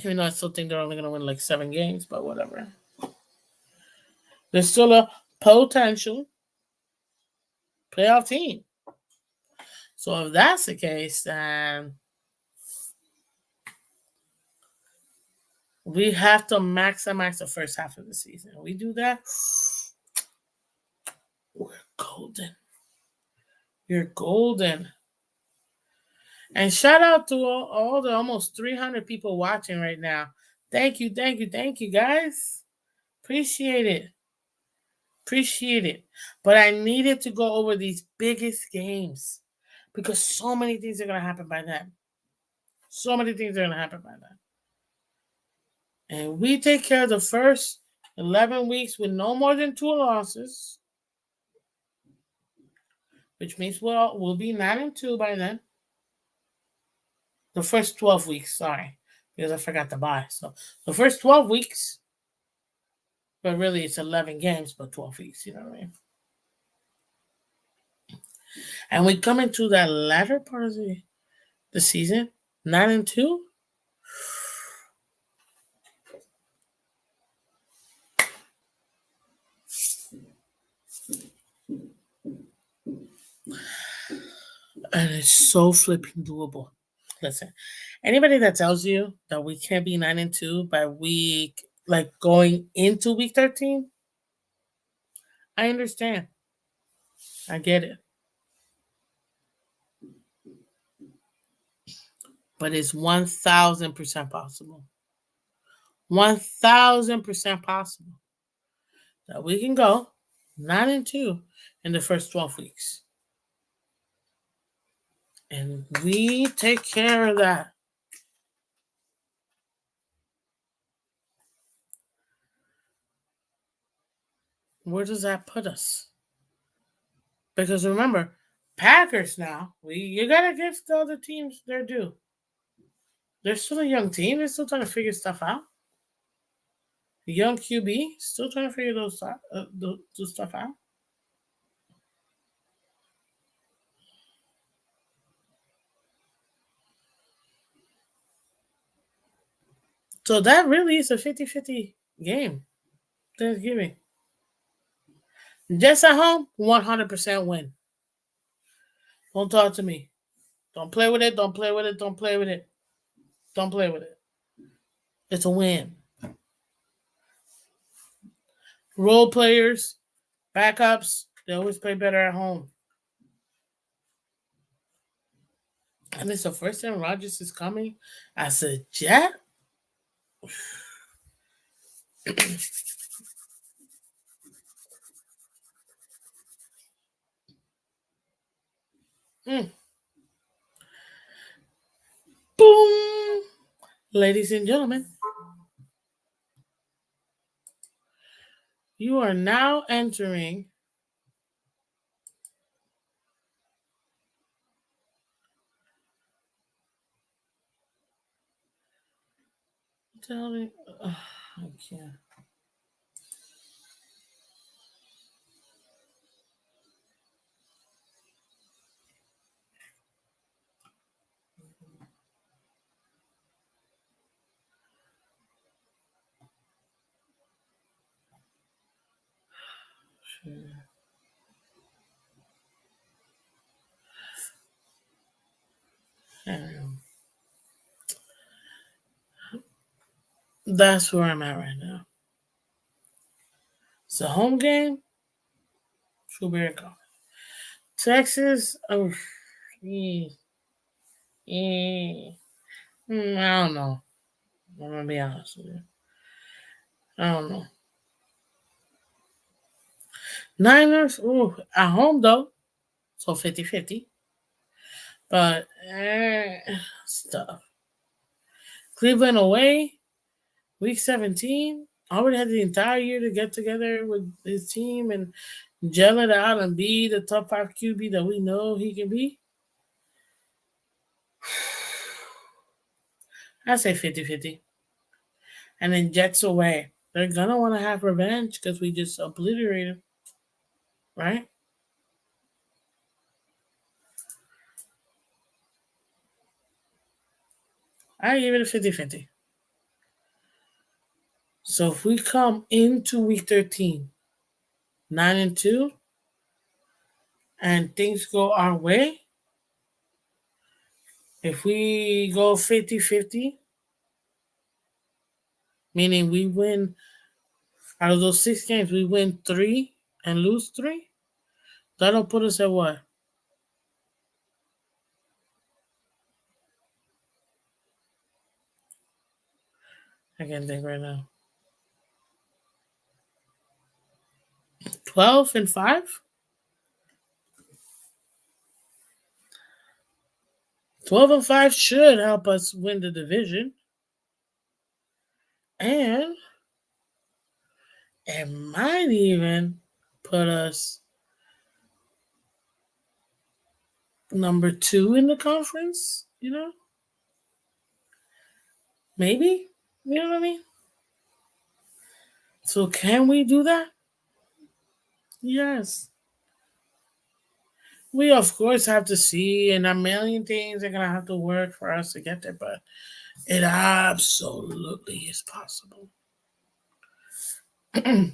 Even though I still think they're only going to win like 7 games, but whatever. They're still a potential playoff team. So if that's the case, then we have to maximize the first half of the season. We do that, we're golden. You're golden. And shout out to all the almost 300 people watching right now. Thank you, guys. Appreciate it. But I needed to go over these biggest games because so many things are going to happen by then. And we take care of the first 11 weeks with no more than 2 losses, which means we'll be 9-2 by then. The first 12 weeks, sorry, because I forgot to buy. So the first 12 weeks, but really it's 11 games, but 12 weeks, you know what I mean? And we come into that latter part of the season, 9-2. And it's so flipping doable. Listen, Anybody that tells you that we can't be 9-2 by week, like going into week 13, I understand. I get it. But it's 1000% possible. 1000% possible that we can go 9-2 in the first 12 weeks. And we take care of that. Where does that put us? Because remember, Packers now, you gotta give the other teams their due. They're still a young team. They're still trying to figure stuff out. Young QB still trying to figure those stuff out. So that really is a 50-50 game. Thanksgiving. Jets at home, 100% win. Don't talk to me. Don't play with it. Don't play with it. Don't play with it. Don't play with it. It's a win. Role players, backups, they always play better at home. And it's the first time Rodgers is coming as a Jet. Mm. Boom! Ladies and gentlemen, you are now entering tell me, I can't. That's where I'm at right now. It's a home game. Strawberry coffee. Texas. Oh, I don't know. I'm gonna be honest with you. I don't know. Niners. Ooh, at home though. So 50-50. But stuff. Cleveland away. Week 17. Already had the entire year to get together with his team and gel it out and be the top 5 QB that we know he can be. I say 50-50. And then Jets away. They're going to want to have revenge because we just obliterated, right? I give it a 50-50. So if we come into week 13, 9-2, and things go our way, if we go 50-50, meaning we win out of those 6 games, we win 3 and lose 3, that'll put us at what? I can't think right now. 12-5? 12-5 should help us win the division. And it might even put us number 2 in the conference, you know? Maybe? You know what I mean? So can we do that? Yes. We of course have to see, and a million things are gonna have to work for us to get there, but it absolutely is possible. But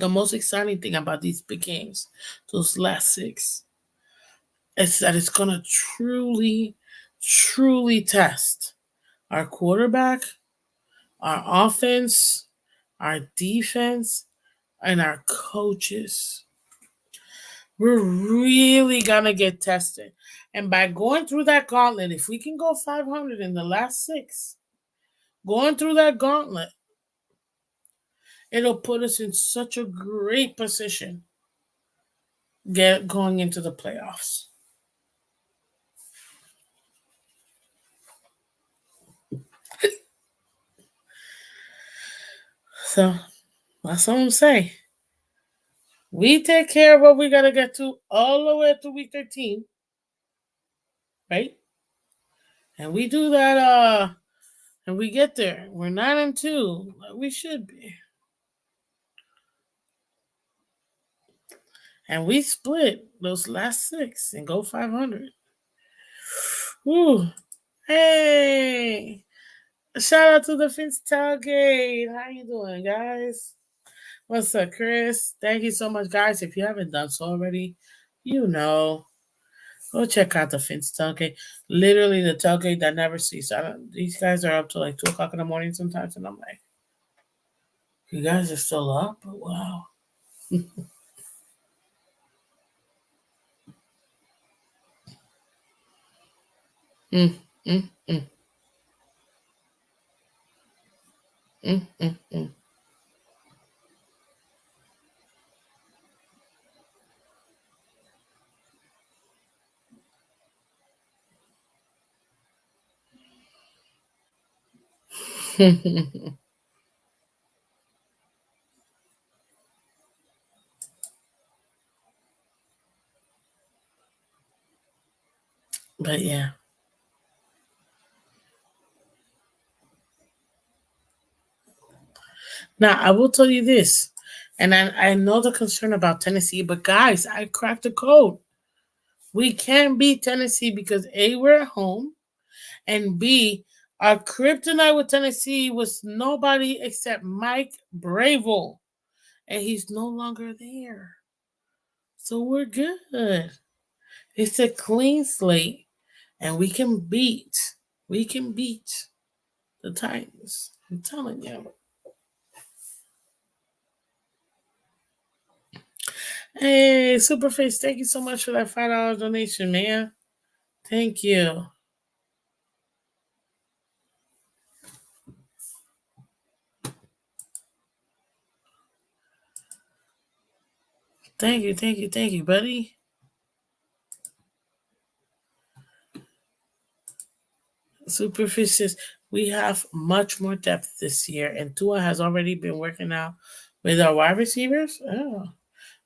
the most exciting thing about these big games, those last 6, is that it's gonna truly truly test our quarterback, our offense, our defense, and our coaches. We're really gonna get tested. And by going through that gauntlet, if we can go 500 in the last six, going through that gauntlet, it'll put us in such a great position going into the playoffs. So that's what I'm saying. We take care of what we gotta get to all the way to week 13, right? And we do that and we get there. We're 9-2, like we should be. And we split those last six and go 500. Woo. Hey. Shout out to the Phins tailgate. How you doing, guys? What's up, Chris? Thank you so much, guys. If you haven't done so already, you know, go check out the Phins tailgate. Literally the tailgate that never ceases. These guys are up to like 2 o'clock in the morning sometimes, and I'm like, you guys are still up? Wow. Mm, mm, mm, mm, mm, mm. But yeah. Now, I will tell you this, and I know the concern about Tennessee, but guys, I cracked the code. We can't beat Tennessee because A, we're at home, and B, our kryptonite with Tennessee was nobody except Mike Bravo, and he's no longer there. So we're good. It's a clean slate, and we can beat the Titans. I'm telling you. Hey, Superface, thank you so much for that $5 donation, man. Thank you. Thank you, buddy. Superfish says we have much more depth this year, and Tua has already been working out with our wide receivers. Oh,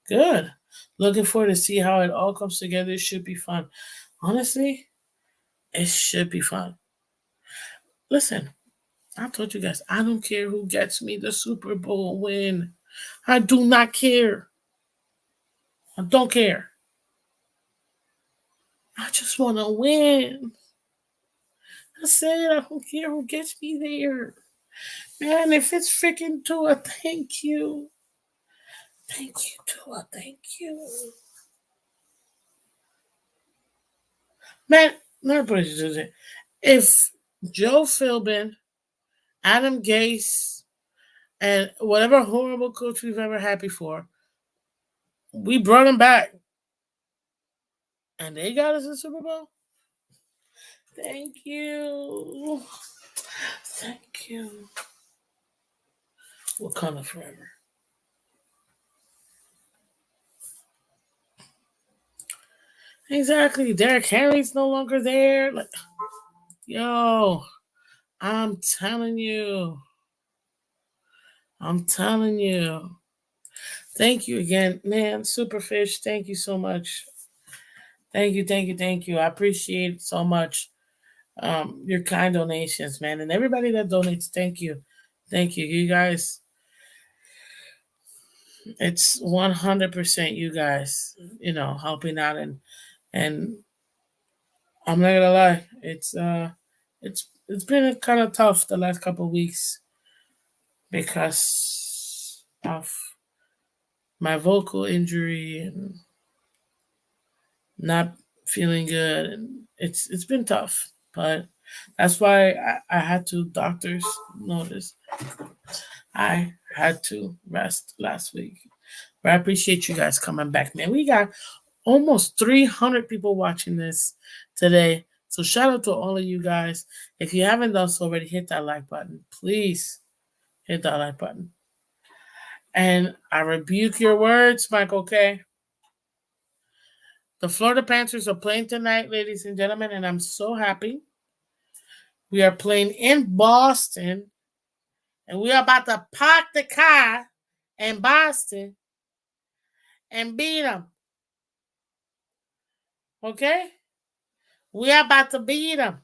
good. Looking forward to see how it all comes together. It should be fun. Honestly, it should be fun. Listen, I told you guys, I don't care who gets me the Super Bowl win. I do not care. I don't care. I just want to win. I said I don't care who gets me there. Man, if it's freaking Tua, thank you. Thank you, Tua. Thank you. Man, not put it. If Joe Philbin, Adam Gase, and whatever horrible coach we've ever had before, we brought them back and they got us a Super Bowl. Thank you. Thank you. Wakanda forever. Exactly. Derrick Henry's no longer there. Like, yo, I'm telling you. I'm telling you. Thank you again, man. Superfish, thank you so much. Thank you. I appreciate it so much. Your kind donations, man. And everybody that donates, thank you. Thank you. You guys, it's 100% you guys, helping out and I'm not gonna lie, it's been kind of tough the last couple of weeks because of my vocal injury and not feeling good, and it's been tough. But that's why I had to doctor's notice. I had to rest last week. But I appreciate you guys coming back, man. We got almost 300 people watching this today. So shout out to all of you guys. If you haven't done so already, hit that like button. Please hit that like button. And I rebuke your words, Michael K. The Florida Panthers are playing tonight, ladies and gentlemen, and I'm so happy. We are playing in Boston, and we are about to park the car in Boston and beat them. Okay? We are about to beat them.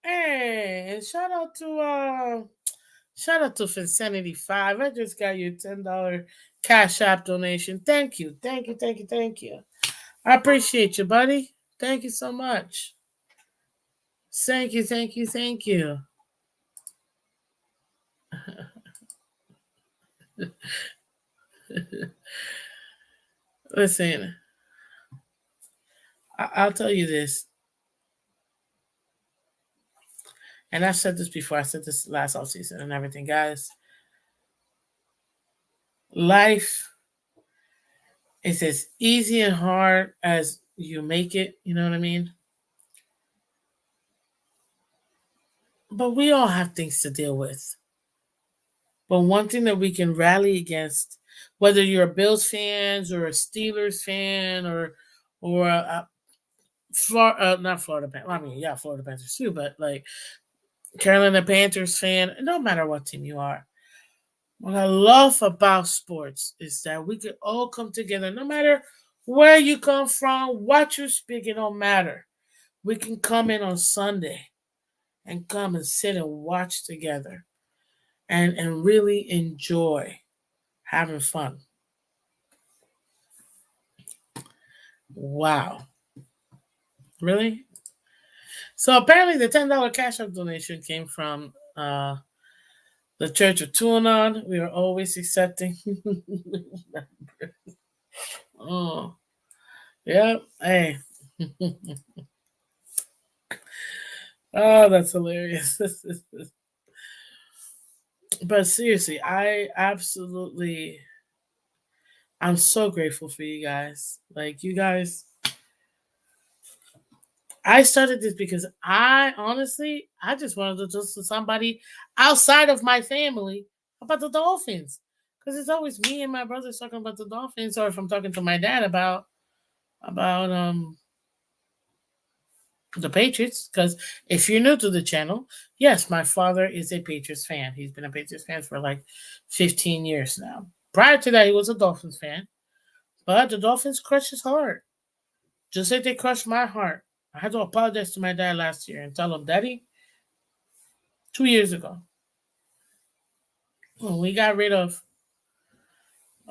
Hey, and shout out to Finsanity 5. I just got your $10 Cash App donation. Thank you. Thank you. Thank you. Thank you. I appreciate you, buddy. Thank you so much. Thank you. Thank you. Thank you. Listen, I'll tell you this, and I've said this before. I said this last off season and everything, guys. Life is as easy and hard as you make it. You know what I mean? But we all have things to deal with. But one thing that we can rally against, whether you're a Bills fan or a Steelers fan or not Florida Panthers. I mean, yeah, Florida Panthers too, but like Carolina Panthers fan, no matter what team you are. What I love about sports is that we can all come together, no matter where you come from, what you speak, it don't matter. We can come in on Sunday and come and sit and watch together and really enjoy having fun. Wow. Really? So apparently the $10 cash up donation came from the Church of Tuanon. We are always accepting. Oh, yeah. Hey. Oh, that's hilarious. But seriously, I'm so grateful for you guys. Like, you guys, I started this because I just wanted to talk to somebody outside of my family about the Dolphins. Because it's always me and my brothers talking about the Dolphins, or if I'm talking to my dad about the Patriots. Because if you're new to the channel, yes, my father is a Patriots fan. He's been a Patriots fan for like 15 years now. Prior to that, he was a Dolphins fan. But the Dolphins crushed his heart. Just like they crushed my heart. I had to apologize to my dad last year and tell him, Daddy, 2 years ago, when we got rid of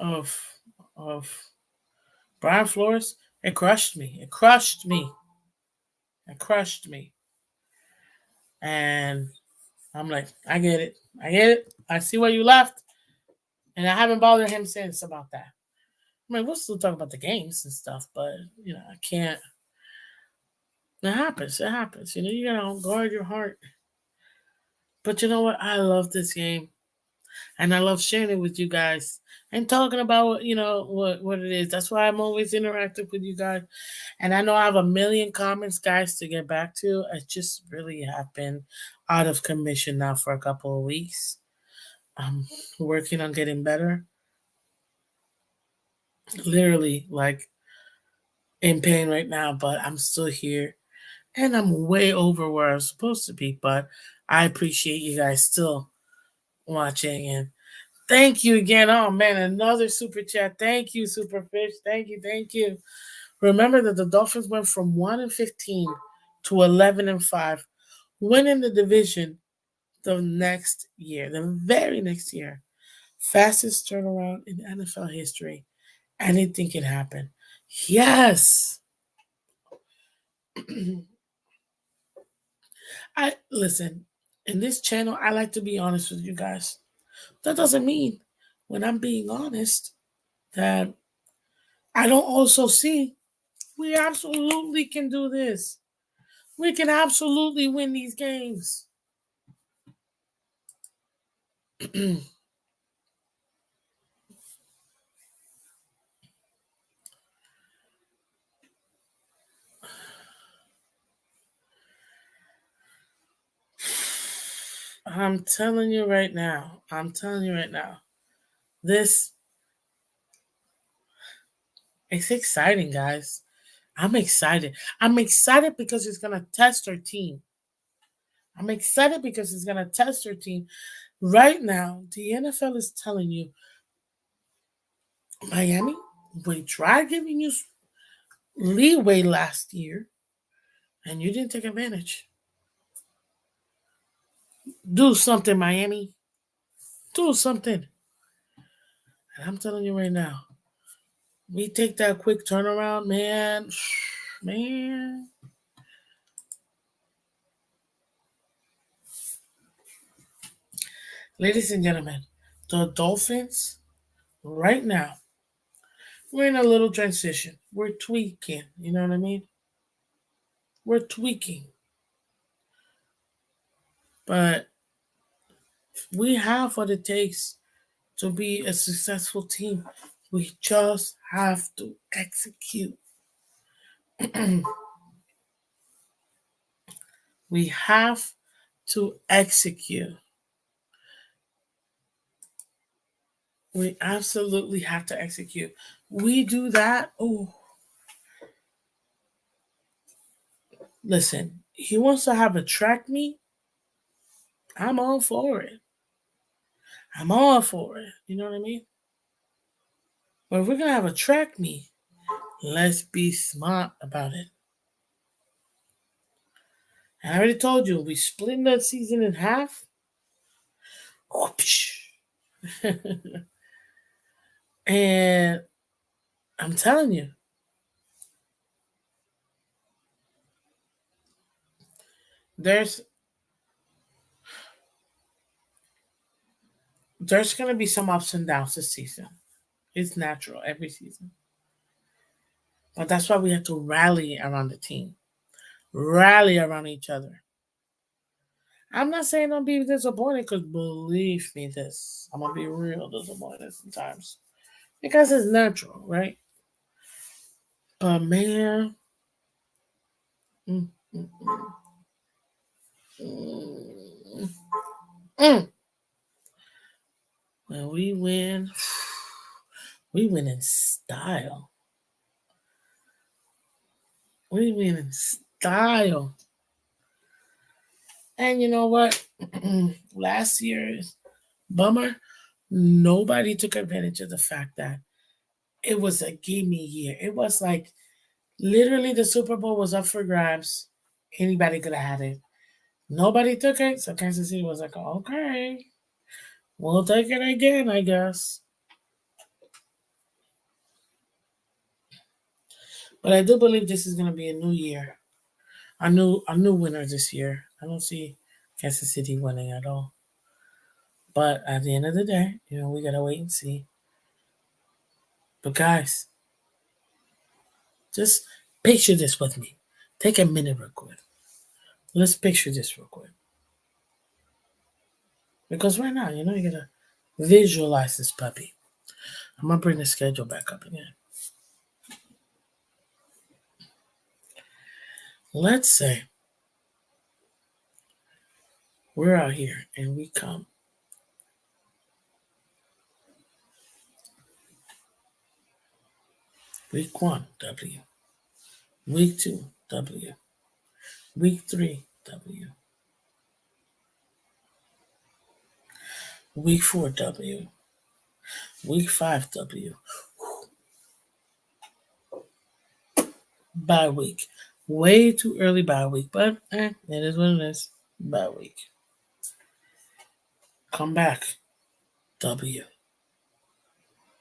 of Brian Flores, it crushed me. It crushed me. It crushed me. And I'm like, I get it. I get it. I see where you left. And I haven't bothered him since about that. I mean, we'll still talk about the games and stuff, but I can't. It happens. It happens. You gotta guard your heart. But you know what? I love this game. And I love sharing it with you guys and talking about what it is. That's why I'm always interactive with you guys. And I know I have a million comments, guys, to get back to. I just really have been out of commission now for a couple of weeks. I'm working on getting better. Literally, like in pain right now, but I'm still here. And I'm way over where I'm supposed to be. But I appreciate you guys still watching, and thank you again. Oh man, another super chat. Thank you, Superfish. Thank you, thank you. Remember that the Dolphins went from 1-15 to 11-5, winning the division the next year, the very next year. Fastest turnaround in NFL history. Anything can happen. Yes. I listen. In this channel, I like to be honest with you guys. That doesn't mean when I'm being honest that I don't also see we absolutely can do this. We can absolutely win these games. I'm telling you right now. I'm telling you right now. This it's exciting, guys. I'm excited. I'm excited because it's gonna test our team. I'm excited because it's gonna test our team. Right now, the NFL is telling you, Miami, we tried giving you leeway last year, and you didn't take advantage. Do something, Miami. Do something. And I'm telling you right now, we take that quick turnaround, man. Man. Ladies and gentlemen, the Dolphins, right now, we're in a little transition. We're tweaking. You know what I mean? We're tweaking. But we have what it takes to be a successful team. We just have to execute. We have to execute. We absolutely have to execute. We do that. Oh, listen, he wants to have a track meet. I'm all for it. I'm all for it. You know what I mean? But if we're gonna have a track meet, let's be smart about it. And I already told you, we split that season in half. And I'm telling you, there's there's gonna be some ups and downs this season. It's natural every season. But that's why we have to rally around the team. Rally around each other. I'm not saying don't be disappointed because believe me this. I'm gonna be real disappointed sometimes. Because it's natural, right? But man, mm, mm, mm, mm. When we win, we win in style. We win in style. And you know what? Last year's bummer, nobody took advantage of the fact that it was a gimme year. It was like literally the Super Bowl was up for grabs. Anybody could have had it. Nobody took it, so Kansas City was like, okay, we'll take it again, I guess. But I do believe this is gonna be a new year. A new winner this year. I don't see Kansas City winning at all. But at the end of the day, we gotta wait and see. But guys, just picture this with me. Take a minute real quick. Let's picture this real quick. Because right now, you gotta visualize this puppy. I'm gonna bring the schedule back up again. Let's say we're out here and we come week 1, W. Week 2, W. Week 3, W. Week 4, W. Week 5, W. Bye week. Way too early bye week, but it is what it is. Bye week. Come back. W.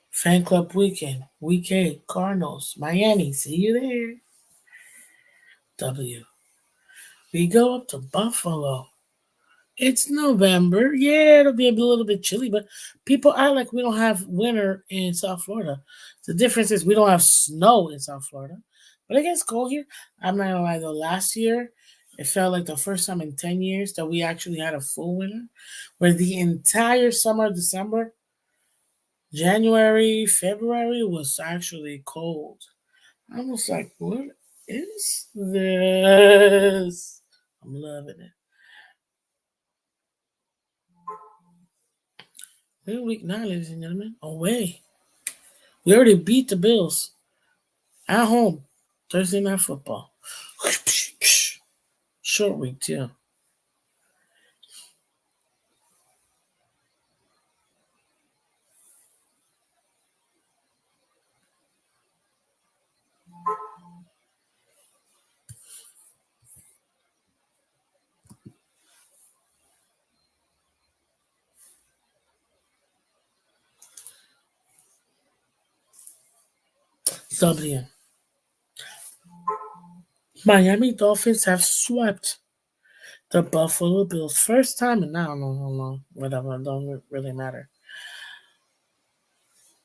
Fan club weekend. Week 8. Cardinals. Miami. See you there. W. We go up to Buffalo. It's November. Yeah, it'll be a little bit chilly, but people act like we don't have winter in South Florida. The difference is we don't have snow in South Florida. But it gets cold here. I'm not gonna lie though, last year It felt like the first time in 10 years that we actually had a full winter, where the entire summer, December, January, February was actually cold. I was like, what is this? I'm loving it. We're week 9, ladies and gentlemen. Away. We already beat the Bills at home. Thursday night football. Short week, too. W. Miami Dolphins have swept the Buffalo Bills. First time in I don't know how long. Whatever, it don't really matter.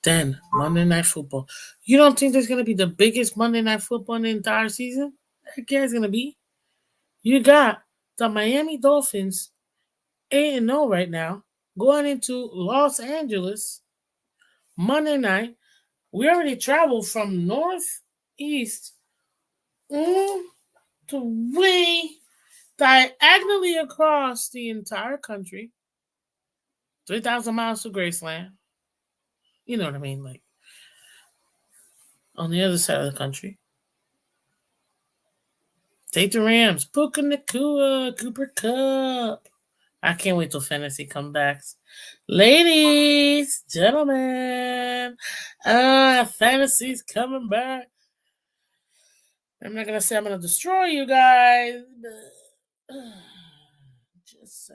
Then, Monday Night Football. You don't think there's going to be the biggest Monday Night Football in the entire season? Heck yeah, it's going to be. You got the Miami Dolphins 8-0 right now, going into Los Angeles Monday night. We already traveled from northeast to way diagonally across the entire country, 3,000 miles to Graceland. You know what I mean? Like on the other side of the country. Take the Rams. Puka Nakua, Cooper Cup. I can't wait till fantasy comebacks. Ladies, gentlemen, fantasy's coming back. I'm not going to say I'm going to destroy you guys, but just say.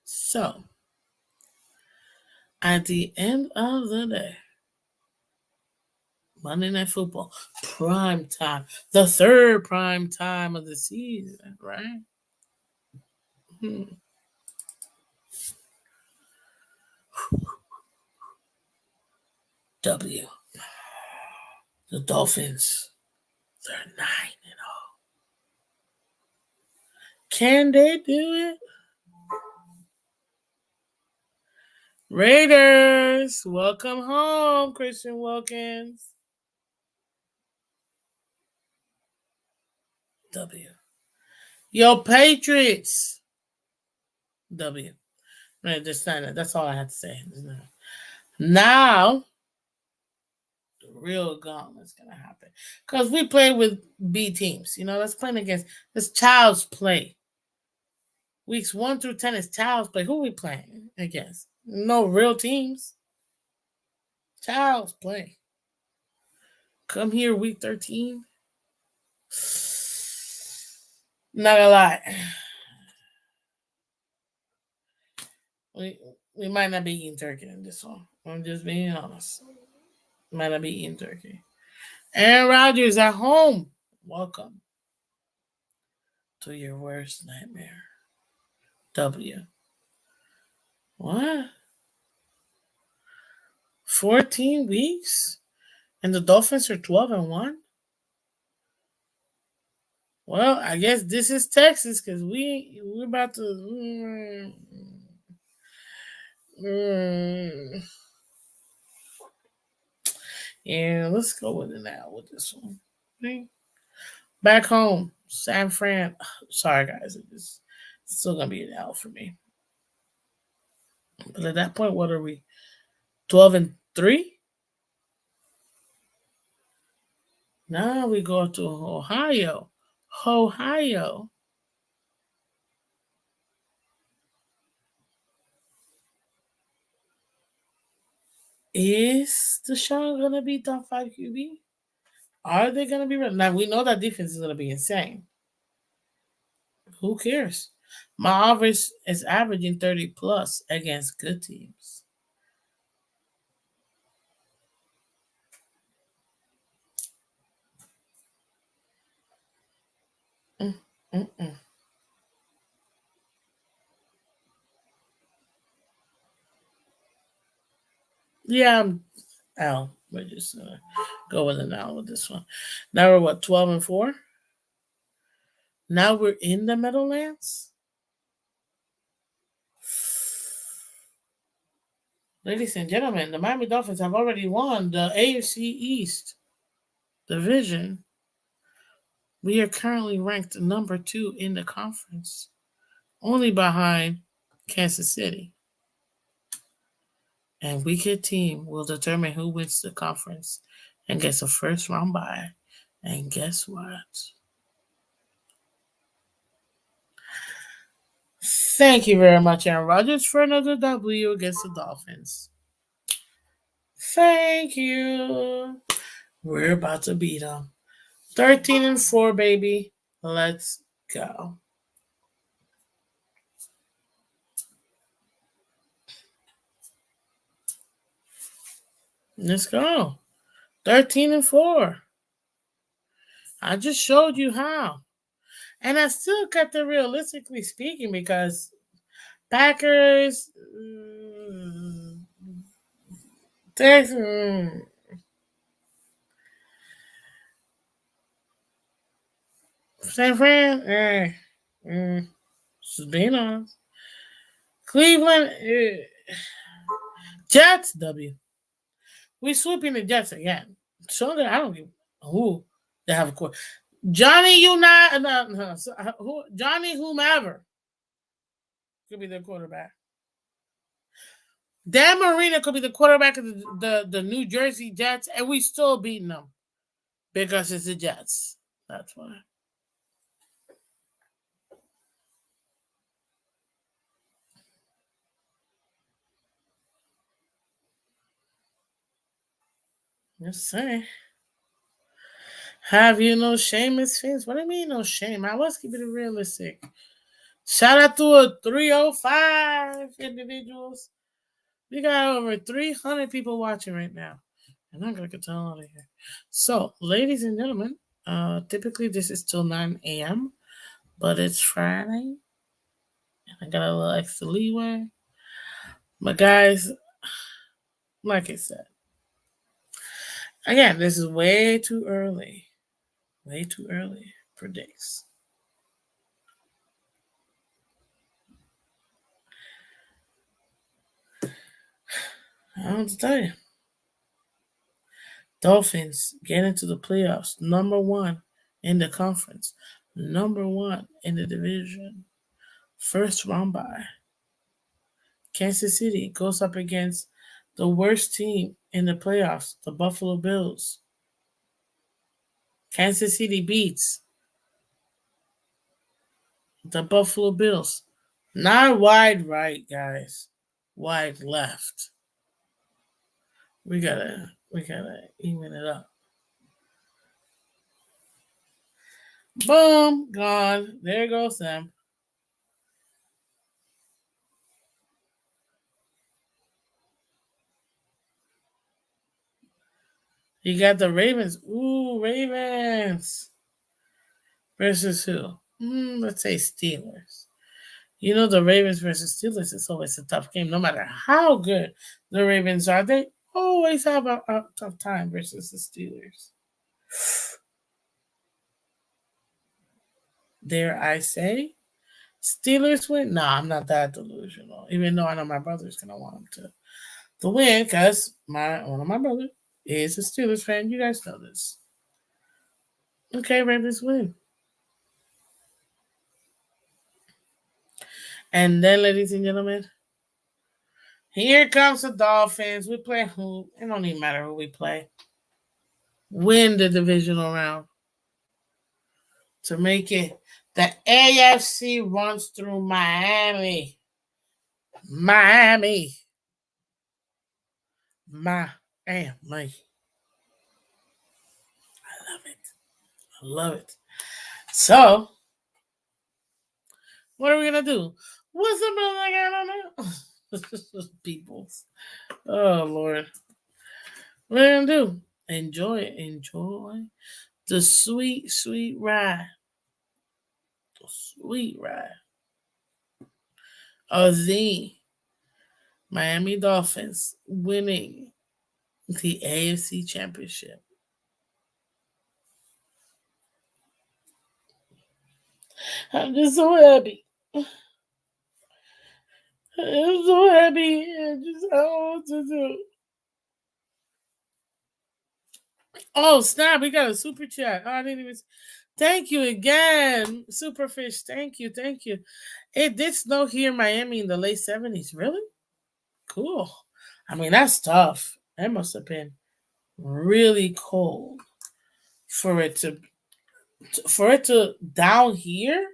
So, at the end of the day, Monday Night Football, prime time, the third prime time of the season, right? W. The Dolphins, they're 9-0. Can they do it? Raiders, welcome home, Christian Wilkins. W. Yo, Patriots. W. Right, that's all I have to say. Now, the real gauntlet's gonna happen because we play with B teams. You know, that's playing against this child's play. Weeks 1 through 10 is child's play. Who we playing against? No real teams. Child's play. Come here, week 13. Not gonna lie. We might not be eating turkey in this one. I'm just being honest. Might not be eating turkey. Aaron Rodgers at home. Welcome to your worst nightmare. W. What? 14 weeks? And the Dolphins are 12-1? Well, I guess this is Texas because we're about to. Yeah, let's go with it now with this one. Okay. Back home, San Fran. Sorry, guys. It's still going to be an L for me. But at that point, what are we? 12-3? Now we go to Ohio. Ohio. Is Deshaun going to be top 5 QB? Are they going to be ready? Now, we know that defense is going to be insane. Who cares? My average is averaging 30 plus against good teams. Mm-mm. Yeah, I'm L. We're just gonna go with it now with this one. Now we're what, 12-4? Now we're in the Meadowlands. Ladies and gentlemen, the Miami Dolphins have already won the AFC East division. We are currently ranked number 2 in the conference, only behind Kansas City. And Week 18 will determine who wins the conference and gets a first round bye. And guess what? Thank you very much, Aaron Rodgers, for another W against the Dolphins. Thank you. We're about to beat them. 13-4, baby. Let's go. Let's go. 13-4. I just showed you how. And I still kept it realistically speaking because Packers, Texans, San Fran, just being honest. Cleveland, Jets, W. We sweeping the Jets again. So that I don't give who they have a quarter. Johnny, you not no, who, Johnny whomever could be their quarterback. Dan Marino could be the quarterback of the New Jersey Jets, and we still beating them because it's the Jets. That's why. Just saying. Have you no shame, Miss Phins? What do you mean no shame? I was keeping it realistic. Shout out to a 305 individuals. We got over 300 people watching right now. And I'm going to get out of here. So, ladies and gentlemen, typically this is till 9 a.m., but it's Friday. And I got a little extra leeway. But guys, like I said, again, this is way too early. Way too early for days. I don't have to tell you. Dolphins get into the playoffs, number 1 in the conference, number 1 in the division, first round bye. Kansas City goes up against the worst team in the playoffs, the Buffalo Bills. Kansas City beats the Buffalo Bills. Not wide right, guys. Wide left. We gotta even it up. Boom, gone. There goes Sam. You got the Ravens. Ooh, Ravens. Versus who? Let's say Steelers. You know, the Ravens versus Steelers is always a tough game. No matter how good the Ravens are, they always have a tough time versus the Steelers. Dare I say? Steelers win? No, I'm not that delusional. Even though I know my brother's going to want them to win because one of my brothers is a Steelers fan. You guys know this. Okay, Ravens win. And then, ladies and gentlemen, here comes the Dolphins. We play who? It don't even matter who we play. Win the divisional round to make it. The AFC runs through Miami. Miami. I love it. I love it. So, what are we going to do? What's the bill I got on there? Peoples. Oh, Lord. What are we going to do? Enjoy it. Enjoy the sweet, sweet ride. The sweet ride of the Miami Dolphins winning The AFC Championship. I'm just so happy. I'm so happy. I just I don't know what to do. Oh snap! We got a super chat. Oh, I didn't even. Thank you again, Superfish. Thank you, thank you. It did snow here in Miami in the late 70s. Really cool. I mean, that's tough. That must have been really cold for it to down here.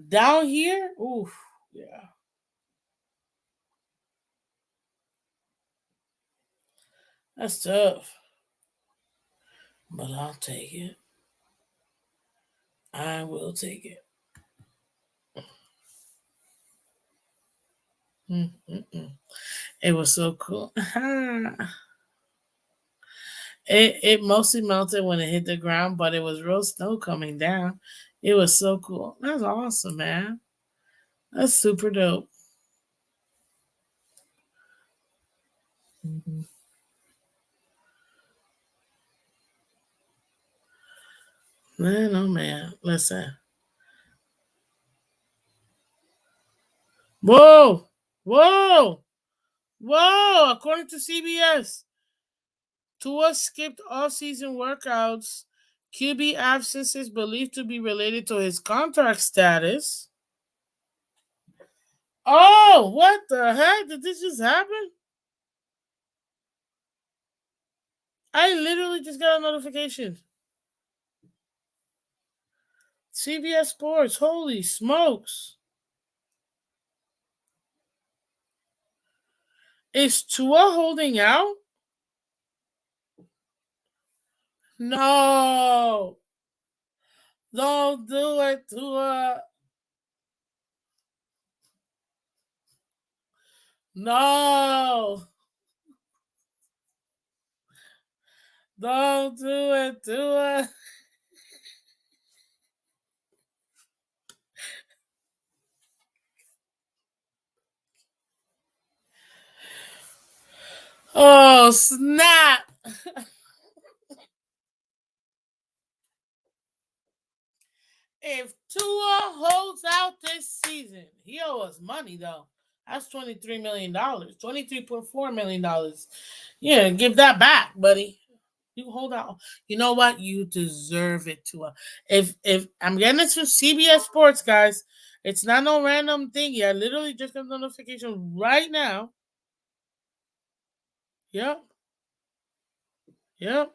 Down here, oof, yeah, that's tough. But I'll take it. I will take it. Mm-mm-mm. It was so cool. it mostly melted when it hit the ground, but it was real snow coming down. It was so cool. That's awesome, man. That's super dope. Man, oh man. Listen. Whoa! Whoa! Whoa! According to CBS, Tua skipped off-season workouts. QB absences believed to be related to his contract status. Oh, what the heck? Did this just happen? I literally just got a notification. CBS Sports. Holy smokes. Is Tua holding out? No. Don't do it, Tua. No. Don't do it, Tua. Oh, snap. If Tua holds out this season, he owes us money though. That's $23 million, $23.4 million. Yeah, give that back, buddy. You hold out. You know what? You deserve it, Tua. If I'm getting this from CBS Sports, guys, it's not no random thing. I literally just got a notification right now. Yep, yep.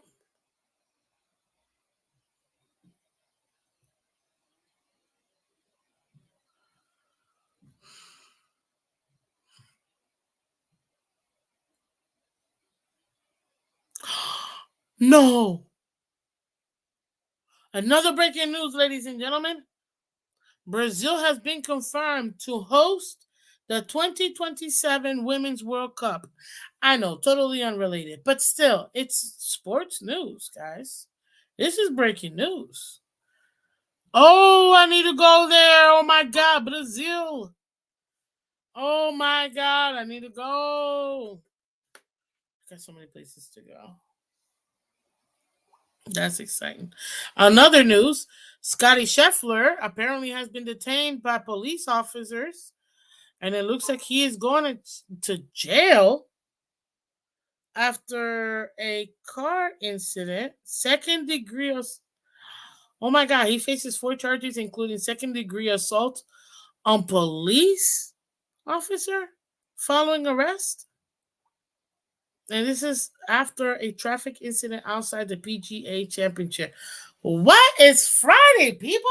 No. Another breaking news, ladies and gentlemen. Brazil has been confirmed to host the 2027 Women's World Cup. I know, totally unrelated, but still, it's sports news, guys. This is breaking news. Oh, I need to go there. Oh my God, Brazil. Oh my God, I need to go. Got so many places to go. That's exciting. Another news, Scotty Scheffler apparently has been detained by police officers, and it looks like he is going to jail after a car incident. Second degree of, oh my God, he faces 4 charges, including second degree assault on police officer following arrest. And this is after a traffic incident outside the PGA Championship. What is Friday, people?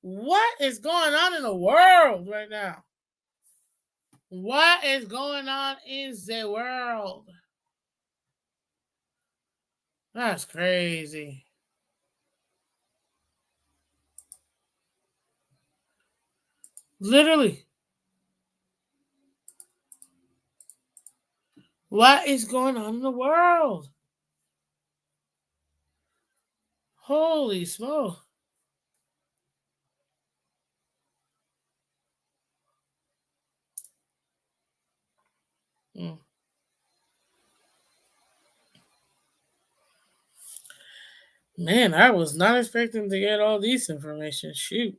What is going on in the world right now? What is going on in the world? That's crazy. Literally. What is going on in the world? Holy smoke. Mm. Man, I was not expecting to get all these information. Shoot.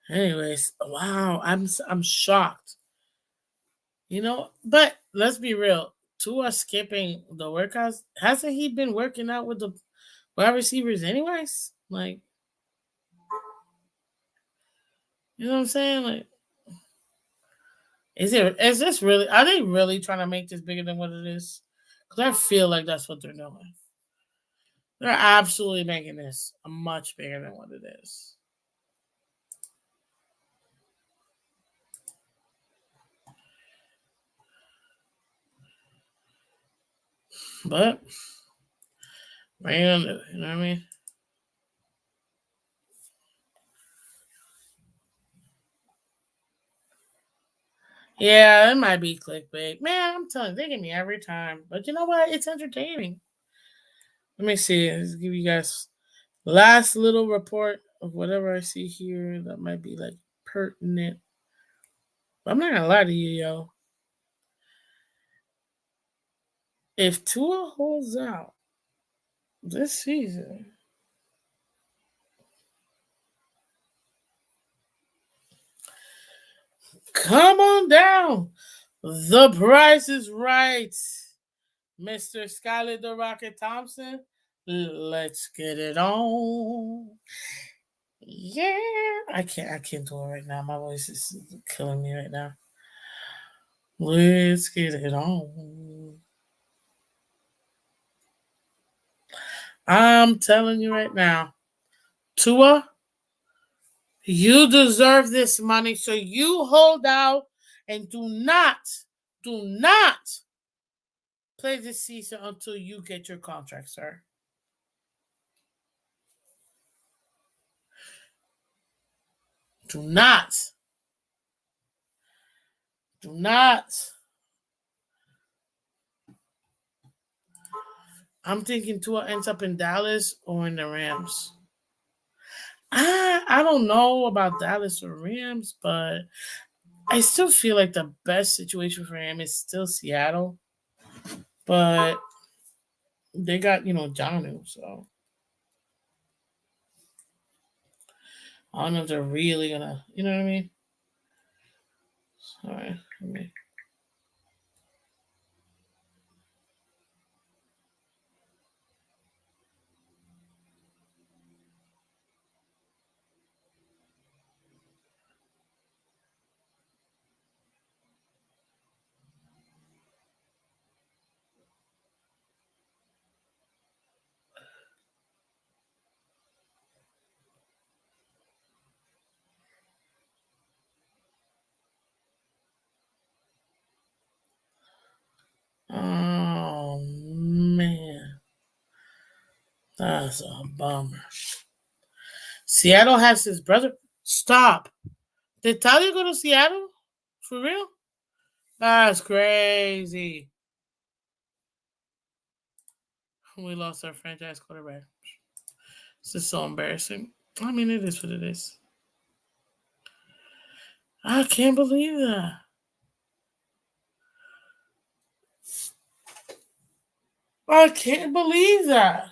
Anyways, wow, I'm shocked. But let's be real. Tua skipping the workouts, hasn't he been working out with the wide receivers anyways? Like, you know what I'm saying? Like, is this really? Are they really trying to make this bigger than what it is? Because I feel like that's what they're doing. They're absolutely making this much bigger than what it is. But man, you know what I mean? Yeah, it might be clickbait. Man, I'm telling you, they get me every time. But you know what? It's entertaining. Let me see. Let's give you guys last little report of whatever I see here that might be like pertinent. But I'm not gonna lie to you, yo. If Tua holds out this season, come on down. The price is right, Mr. Skyler the Rocket Thompson. Let's get it on. Yeah, I can't do it right now. My voice is killing me right now. Let's get it on. I'm telling you right now, Tua, you deserve this money, so you hold out and do not play this season until you get your contract, sir. Do not, do not. I'm thinking Tua ends up in Dallas or in the Rams. I don't know about Dallas or Rams, but I still feel like the best situation for him is still Seattle. But they got, Janu, so I don't know if they're really gonna, you know what I mean? All right. Oh man, that's a bummer. Seattle has his brother. Stop. Did Talia go to Seattle? For real? That's crazy. We lost our franchise quarterback. This is so embarrassing. I mean, it is what it is. I can't believe that. I can't believe that.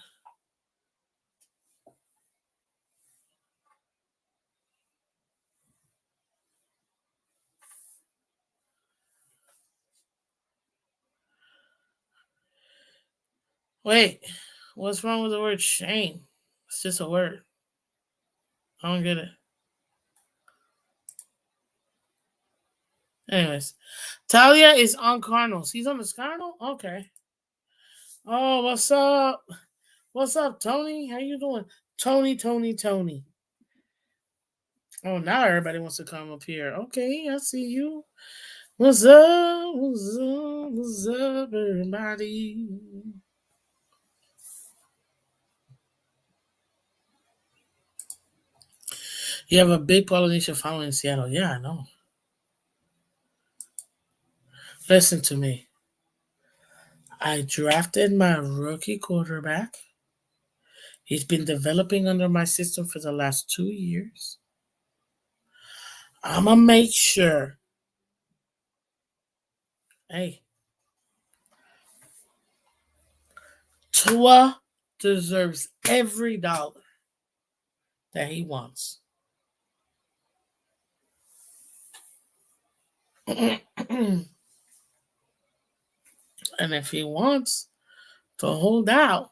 Wait, what's wrong with the word shame? It's just a word. I don't get it. Anyways, Talia is on Cardinals. He's on the Cardinals? Okay. Oh, what's up? What's up, Tony? How you doing? Tony. Oh, now everybody wants to come up here. Okay, I see you. What's up? What's up, everybody? You have a big Polynesian following in Seattle. Yeah, I know. Listen to me. I drafted my rookie quarterback. He's been developing under my system for the last 2 years. I'm going to make sure. Hey, Tua deserves every dollar that he wants. And if he wants to hold out,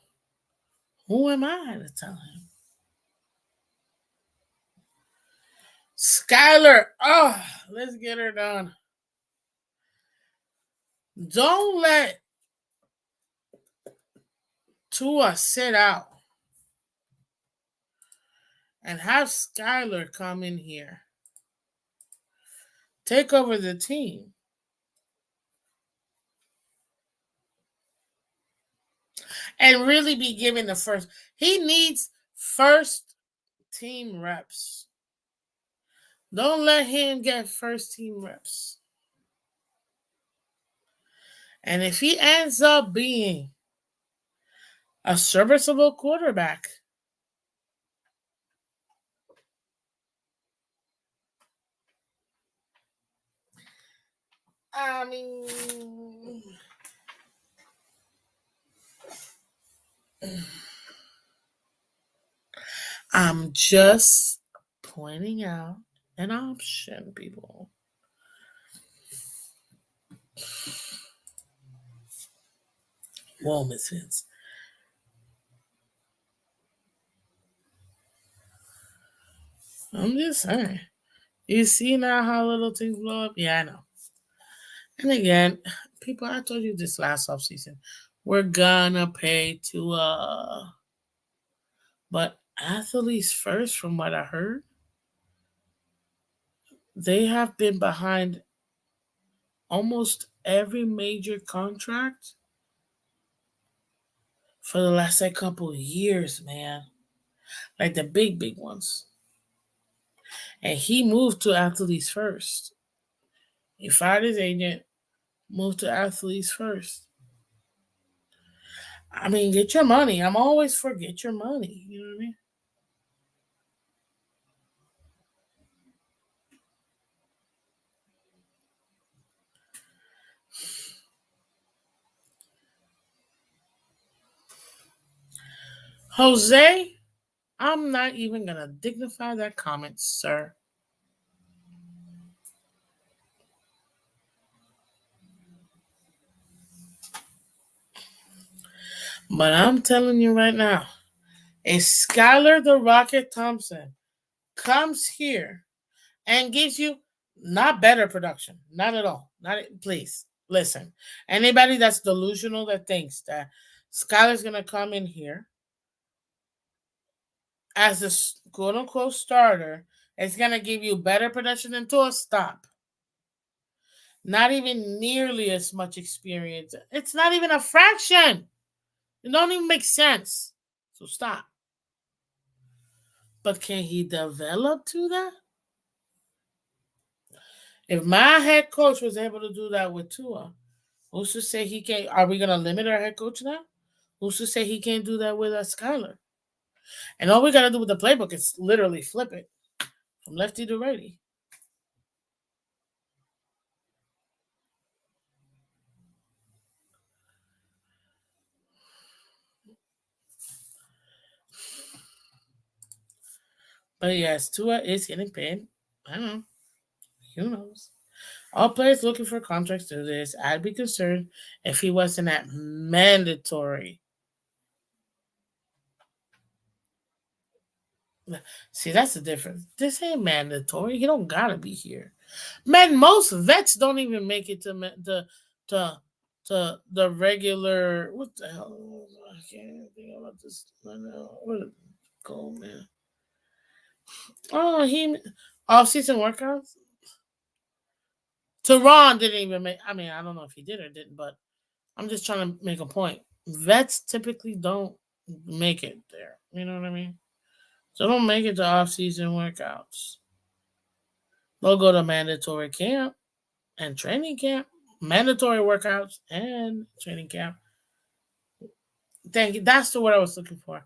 who am I to tell him? Skylar, oh, let's get her done. Don't let Tua sit out and have Skylar come in here. Take over the team. And really be given the first. He needs first team reps. Don't let him get first team reps. And if he ends up being a serviceable quarterback, I mean, I'm just pointing out an option, people. Whoa, Miss Phins. I'm just saying. You see now how little things blow up? Yeah, I know. And again, people, I told you this last off season. We're gonna pay to but athletes first, from what I heard, they have been behind almost every major contract for the last couple of years, man. Like the big ones. And he moved to athletes first. He fired his agent, moved to athletes first. I mean, get your money. I'm always for get your money. You know what I mean? Jose, I'm not even going to dignify that comment, sir. But I'm telling you right now, if Skylar the Rocket Thompson comes here and gives you not better production, not at all, not please listen. Anybody that's delusional that thinks that Skylar's gonna come in here as a quote unquote starter, it's gonna give you better production than Tua, stop. Not even nearly as much experience. It's not even a fraction. It don't even make sense. So stop. But can he develop to that? If my head coach was able to do that with Tua, who's to say he can't? Are we going to limit our head coach now? Who's to say he can't do that with Skylar? And all we got to do with the playbook is literally flip it from lefty to righty. But yes, Tua is getting paid. I don't know. Who knows? All players looking for contracts do this. I'd be concerned if he wasn't at mandatory. See, that's the difference. This ain't mandatory. He don't gotta be here. Man, most vets don't even make it to to the regular. What the hell? I can't think about this. Where did it go, man? Oh, he off-season workouts. Teron didn't even make. I mean, I don't know if he did or didn't, but I'm just trying to make a point. Vets typically don't make it there. You know what I mean? So don't make it to off-season workouts. They'll go to mandatory camp and training camp, mandatory workouts and training camp. Thank you. That's the word I was looking for.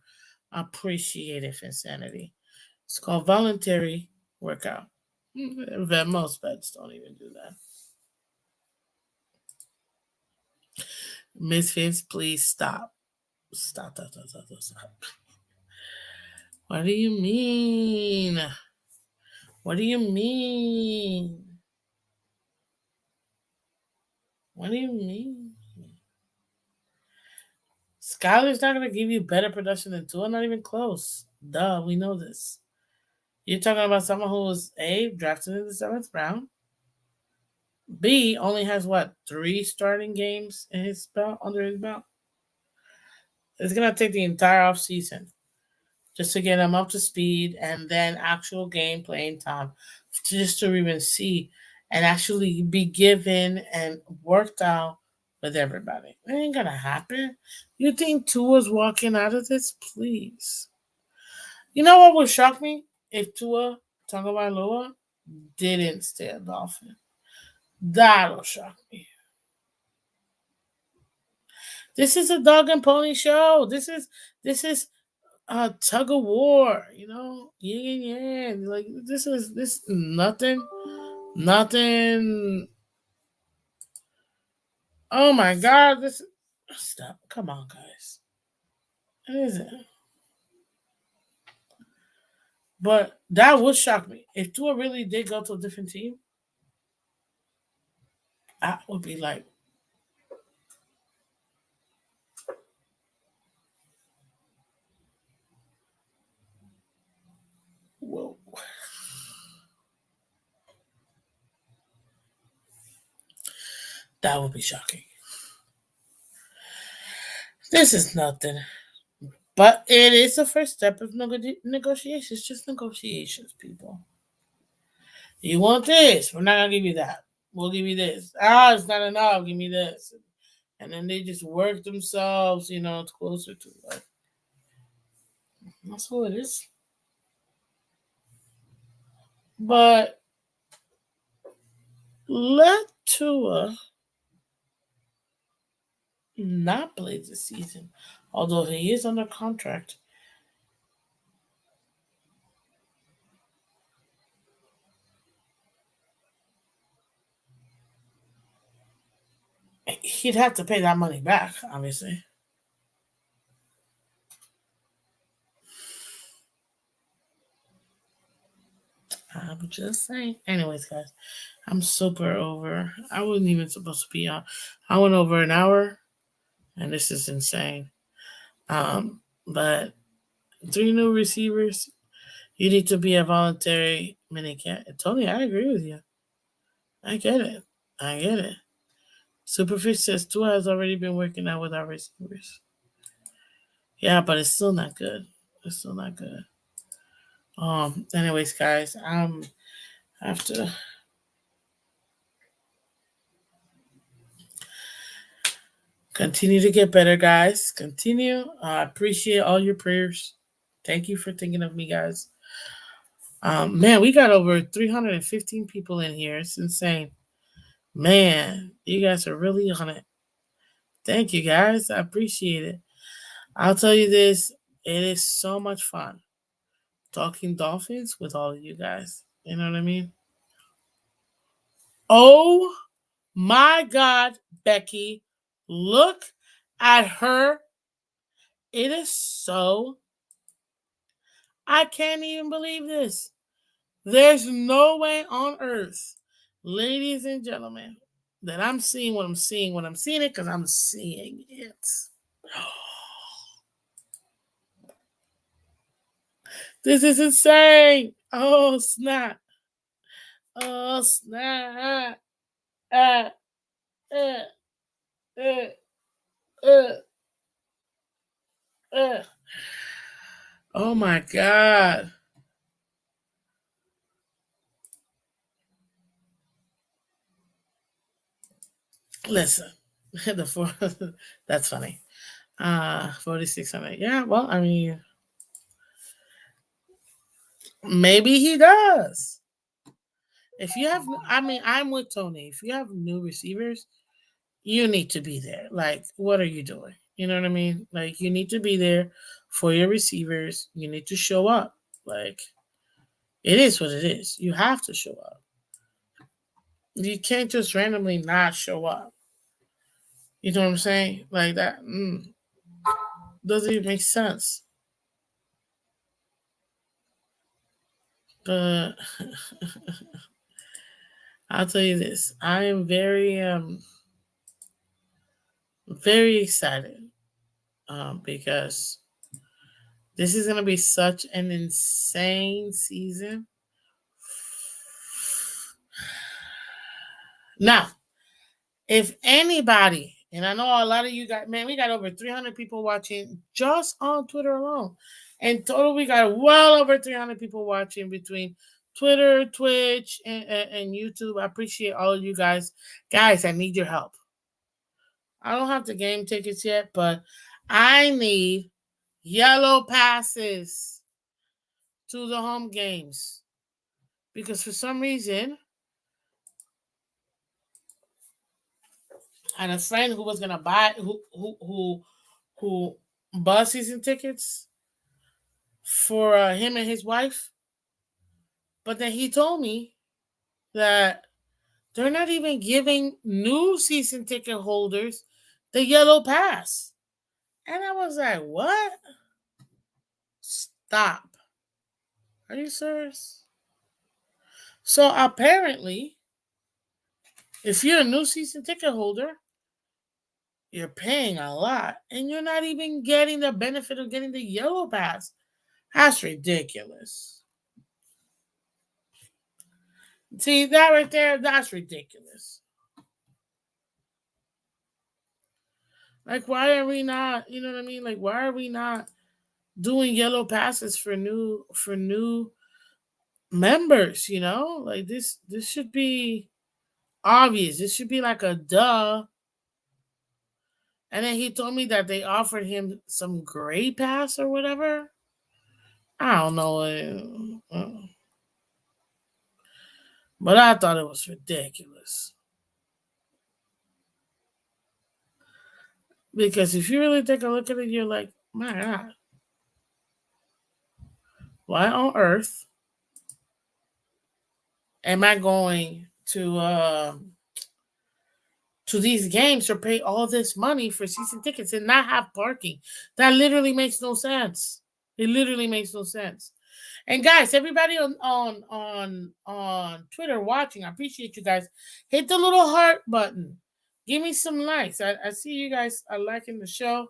Appreciative insanity. It's called voluntary workout. Most vets don't even do that. Miss Phins, please stop. Stop, stop, stop, stop, stop. What do you mean? What do you mean? What do you mean? Skyler's not going to give you better production than Tua. Not even close. Duh, we know this. You're talking about someone who was A, drafted in the 7th round. B, only has what, 3 starting games in his belt, under his belt? It's going to take the entire offseason just to get him up to speed and then actual game playing time just to even see and actually be given and worked out with everybody. It ain't gonna happen. You think Tua's walking out of this? Please. You know what would shock me? If Tua Tagovailoa didn't stay a Dolphin. That'll shock me. This is a dog and pony show. This is a tug of war, yin and yang. Like this nothing, nothing. Oh my god, this stop. Come on, guys. What is it? But that would shock me. If Tua really did go to a different team, I would be like, whoa. That would be shocking. This is nothing. But it is the first step of negotiations. Just negotiations, people. You want this? We're not gonna give you that. We'll give you this. Ah, it's not enough. Give me this. And then they just work themselves, closer to it. That's what it is. But let Tua not play this season, although he is under contract. He'd have to pay that money back, obviously. I'm just saying. Anyways, guys, I'm super over. I wasn't even supposed to be on. I went over an hour, and this is insane. But 3 new receivers. You need to be a voluntary minicamp. Tony, I agree with you. I get it. I get it. Superfish says Tua has already been working out with our receivers. Yeah, but it's still not good. It's still not good. Anyways, guys, I have to continue to get better, guys. Continue. I appreciate all your prayers. Thank you for thinking of me, guys. Man, we got over 315 people in here. It's insane. Man, you guys are really on it. Thank you, guys. I appreciate it. I'll tell you this. It is so much fun talking Dolphins with all of you guys. You know what I mean? Oh my God, Becky. Look at her. It is so. I can't even believe this. There's no way on earth, ladies and gentlemen, that I'm seeing what I'm seeing when I'm seeing it because I'm seeing it. This is insane. Oh, snap. Oh, snap. Uh, uh, uh, uh, uh. Oh, my God. Listen, the four, that's funny. 4,600. Yeah, well, I mean, maybe he does. If you have, I mean, I'm with Tony. If you have new receivers, you need to be there. Like, what are you doing? You know what I mean? Like, you need to be there for your receivers. You need to show up. Like, it is what it is. You have to show up. You can't just randomly not show up. You know what I'm saying? Like that. Doesn't even make sense. But I'll tell you this. I am very excited because this is gonna be such an insane season. Now, if anybody, and I know a lot of you got, man, we got over 300 people watching just on Twitter alone. And total, we got well over 300 people watching between Twitter, Twitch, and YouTube. I appreciate all of you guys. Guys, I need your help. I don't have the game tickets yet, but I need yellow passes to the home games. Because for some reason, I had a friend who was gonna buy who bought season tickets for him and his wife, but then he told me that they're not even giving new season ticket holders the yellow pass, and I was like, "What? Stop! Are you serious?" So apparently, if you're a new season ticket holder, you're paying a lot, and you're not even getting the benefit of getting the yellow pass. That's ridiculous. See that right there? That's ridiculous. Like, why are we not? You know what I mean? Like, why are we not doing yellow passes for new members? You know, like this should be obvious. This should be like a duh. And then he told me that they offered him some gray pass or whatever. I don't know, but I thought it was ridiculous. Because if you really take a look at it, you're like, my God, why on earth am I going to these games or pay all this money for season tickets and not have parking? That literally makes no sense. It literally makes no sense. And guys, everybody on Twitter watching, I appreciate you guys. Hit the little heart button. Give me some likes. I see you guys are liking the show,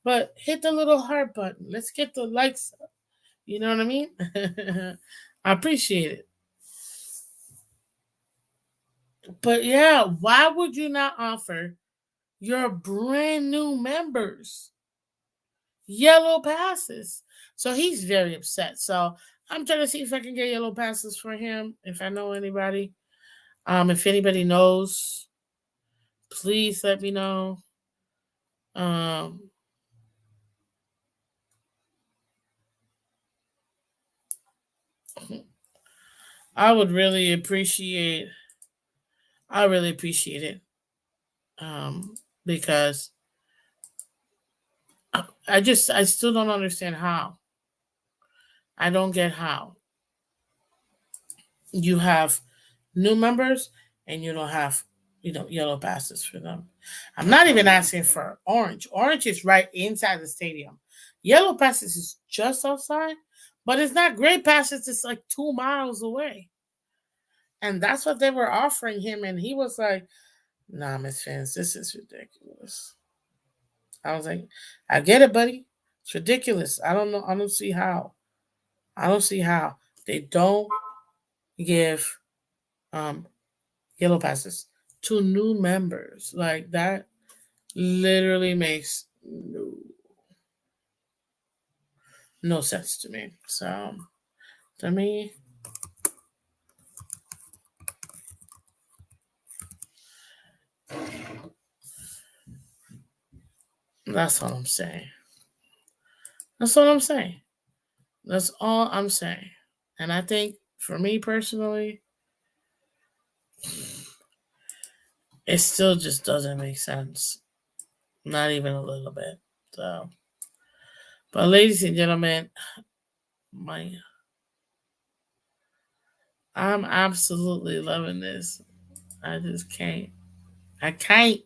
but hit the little heart button. Let's get the likes up. You know what I mean? I appreciate it. But yeah, why would you not offer your brand new members yellow passes? So he's very upset. So I'm trying to see if I can get yellow passes for him. If I know anybody, if anybody knows, please let me know. Um, I would really appreciate. I really appreciate it. Because I still don't understand how. I don't get how you have new members and you don't have yellow passes for them. I'm not even asking for orange. Orange is right inside the stadium. Yellow passes is just outside, but it's not gray passes. It's like 2 miles away, and that's what they were offering him, and he was like, "Nah, Miss Phins, this is ridiculous." I was like, "I get it, buddy. It's ridiculous. I don't know. I don't see how. I don't see how they don't give um yellow passes to new members. Like that literally makes no sense to me. So to me, that's all I'm saying. That's all I'm saying. That's all I'm saying. And I think for me personally, it still just doesn't make sense. Not even a little bit. So, but ladies and gentlemen, my I'm absolutely loving this. I just can't. I can't.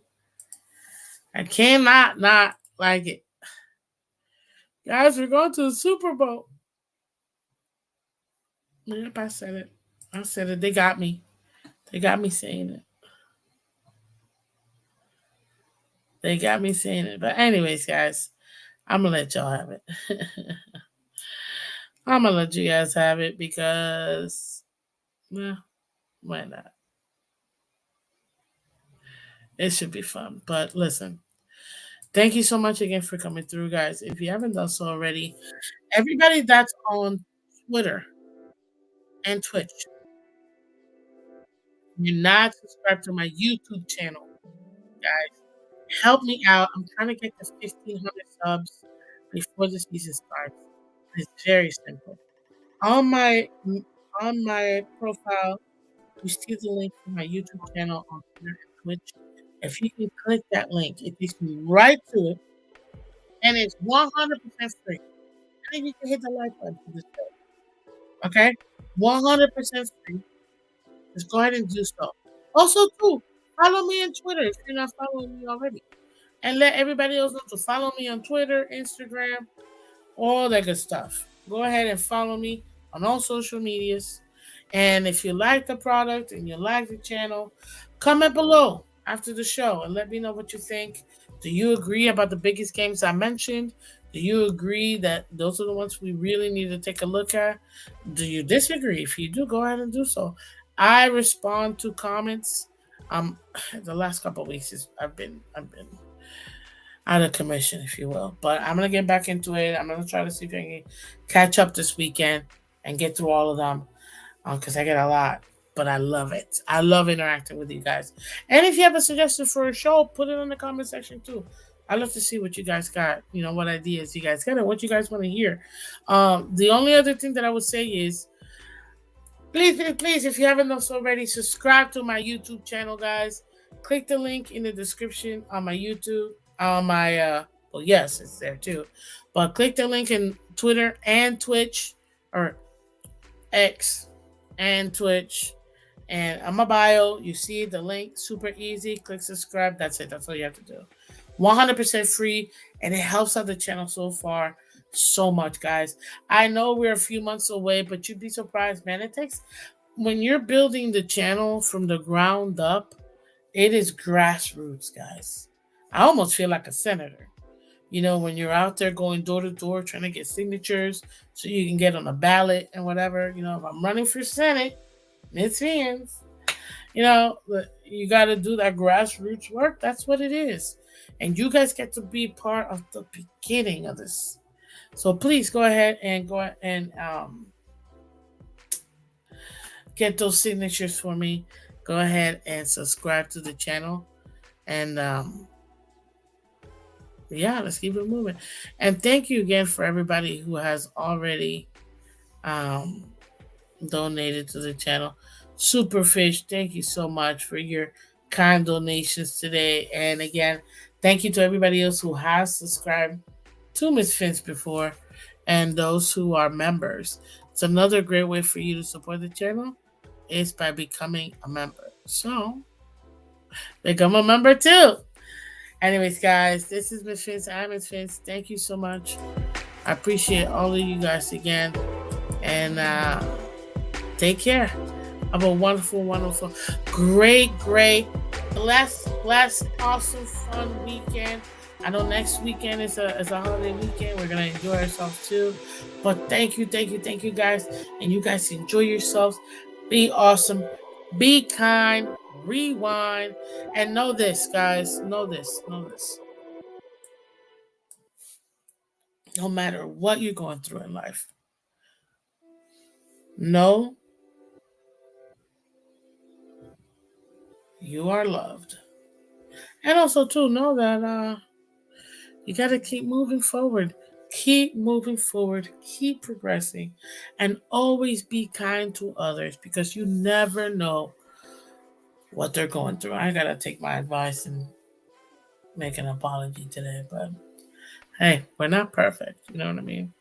I cannot not like it. Guys, we're going to the Super Bowl. Yep, I said it. I said it. They got me. They got me saying it. They got me saying it. But anyways, guys, I'm gonna let y'all have it. I'm gonna let you guys have it because, well, why not? It should be fun. But listen, thank you so much again for coming through, guys. If you haven't done so already, everybody that's on Twitter and Twitch, you're not subscribed to my YouTube channel, guys. Help me out. I'm trying to get to 1,500 subs before the season starts. It's very simple. On my on my profile, you see the link to my YouTube channel on Twitter and Twitch. If you can click that link, it takes me right to it, and it's 100% free. And then you can hit the like button for this show. Okay, 100% free. Just go ahead and do so. Also, too, follow me on Twitter if you're not following me already, and let everybody else know to follow me on Twitter, Instagram, all that good stuff. Go ahead and follow me on all social medias. And if you like the product and you like the channel, comment below after the show and let me know what you think. Do you agree about the biggest games I mentioned? Do you agree that those are the ones we really need to take a look at? Do you disagree? If you do, go ahead and do so. I respond to comments. The last couple of weeks is I've been out of commission, if you will. But I'm gonna get back into it. I'm gonna try to see if I can catch up this weekend and get through all of them because I get a lot. But I love it. I love interacting with you guys. And if you have a suggestion for a show, put it in the comment section too. I love to see what you guys got. You know what ideas you guys got and what you guys want to hear. The only other thing that I would say is please, please, please, if you haven't done so already, subscribe to my YouTube channel, guys. Click the link in the description on my YouTube, on my, well, yes, it's there too. But click the link in Twitter and Twitch, or X and Twitch. And on my bio, you see the link, super easy. Click subscribe. That's it. That's all you have to do. 100% free, and it helps out the channel so far so much, guys. I know we're a few months away, but you'd be surprised, man. It takes, when you're building the channel from the ground up, it is grassroots, guys. I almost feel like a senator. You know, when you're out there going door to door trying to get signatures so you can get on a ballot and whatever. You know, if I'm running for Senate, Miss Phins, you know, you got to do that grassroots work. That's what it is. And you guys get to be part of the beginning of this. So please go ahead and get those signatures for me. Go ahead and subscribe to the channel. And yeah, let's keep it moving. And thank you again for everybody who has already um, donated to the channel. Superfish, thank you so much for your kind donations today. And again, thank you to everybody else who has subscribed to Miss Phins before and those who are members. It's another great way for you to support the channel is by becoming a member. So become a member too. Anyways, guys, this is Miss Phins. I'm Miss Phins. Thank you so much. I appreciate all of you guys again. And take care. Have a wonderful, wonderful, great, blessed, awesome, fun weekend. I know next weekend is a holiday weekend. We're gonna enjoy ourselves too. But thank you, guys. And you guys enjoy yourselves. Be awesome. Be kind. Rewind. And know this, guys. Know this. No matter what you're going through in life, know you are loved. And also too, know that you got to keep moving forward. Keep moving forward. Keep progressing. And always be kind to others because you never know what they're going through. I got to take my advice and make an apology today. But hey, we're not perfect. You know what I mean?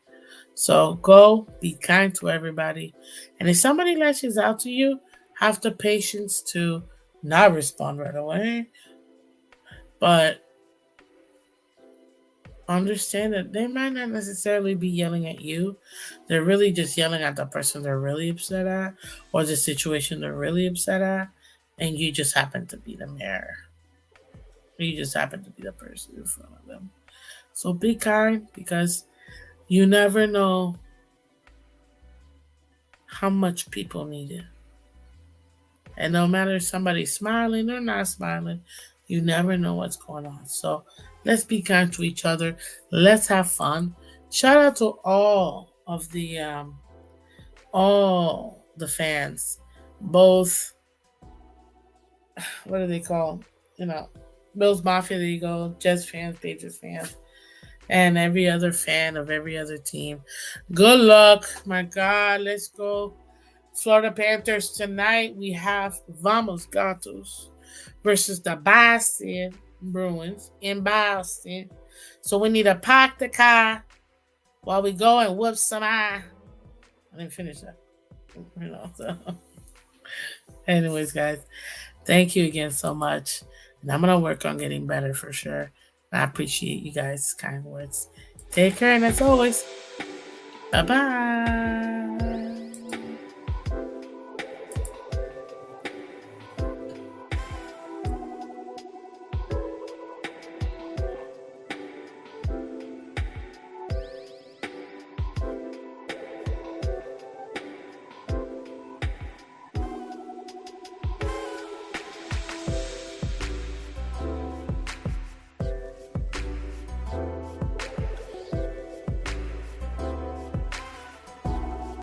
So go be kind to everybody. And if somebody lashes out to you, have the patience to not respond right away. But understand that they might not necessarily be yelling at you. They're really just yelling at the person they're really upset at or the situation they're really upset at. And you just happen to be the mirror. You just happen to be the person in front of them. So be kind because you never know how much people need it. And no matter if somebody's smiling or not smiling, you never know what's going on. So let's be kind to each other. Let's have fun. Shout out to all the fans, both what do they call? You know, Bills Mafia. There you go. Jets fans, Patriots fans, and every other fan of every other team. Good luck, my God. Let's go. Florida Panthers tonight. We have Vamos Gatos versus the Boston Bruins in Boston. So we need to park the car while we go and whoop some eye. I didn't finish that. So. Anyways, guys, thank you again so much. And I'm going to work on getting better for sure. I appreciate you guys' kind words. Take care, and as always, bye bye.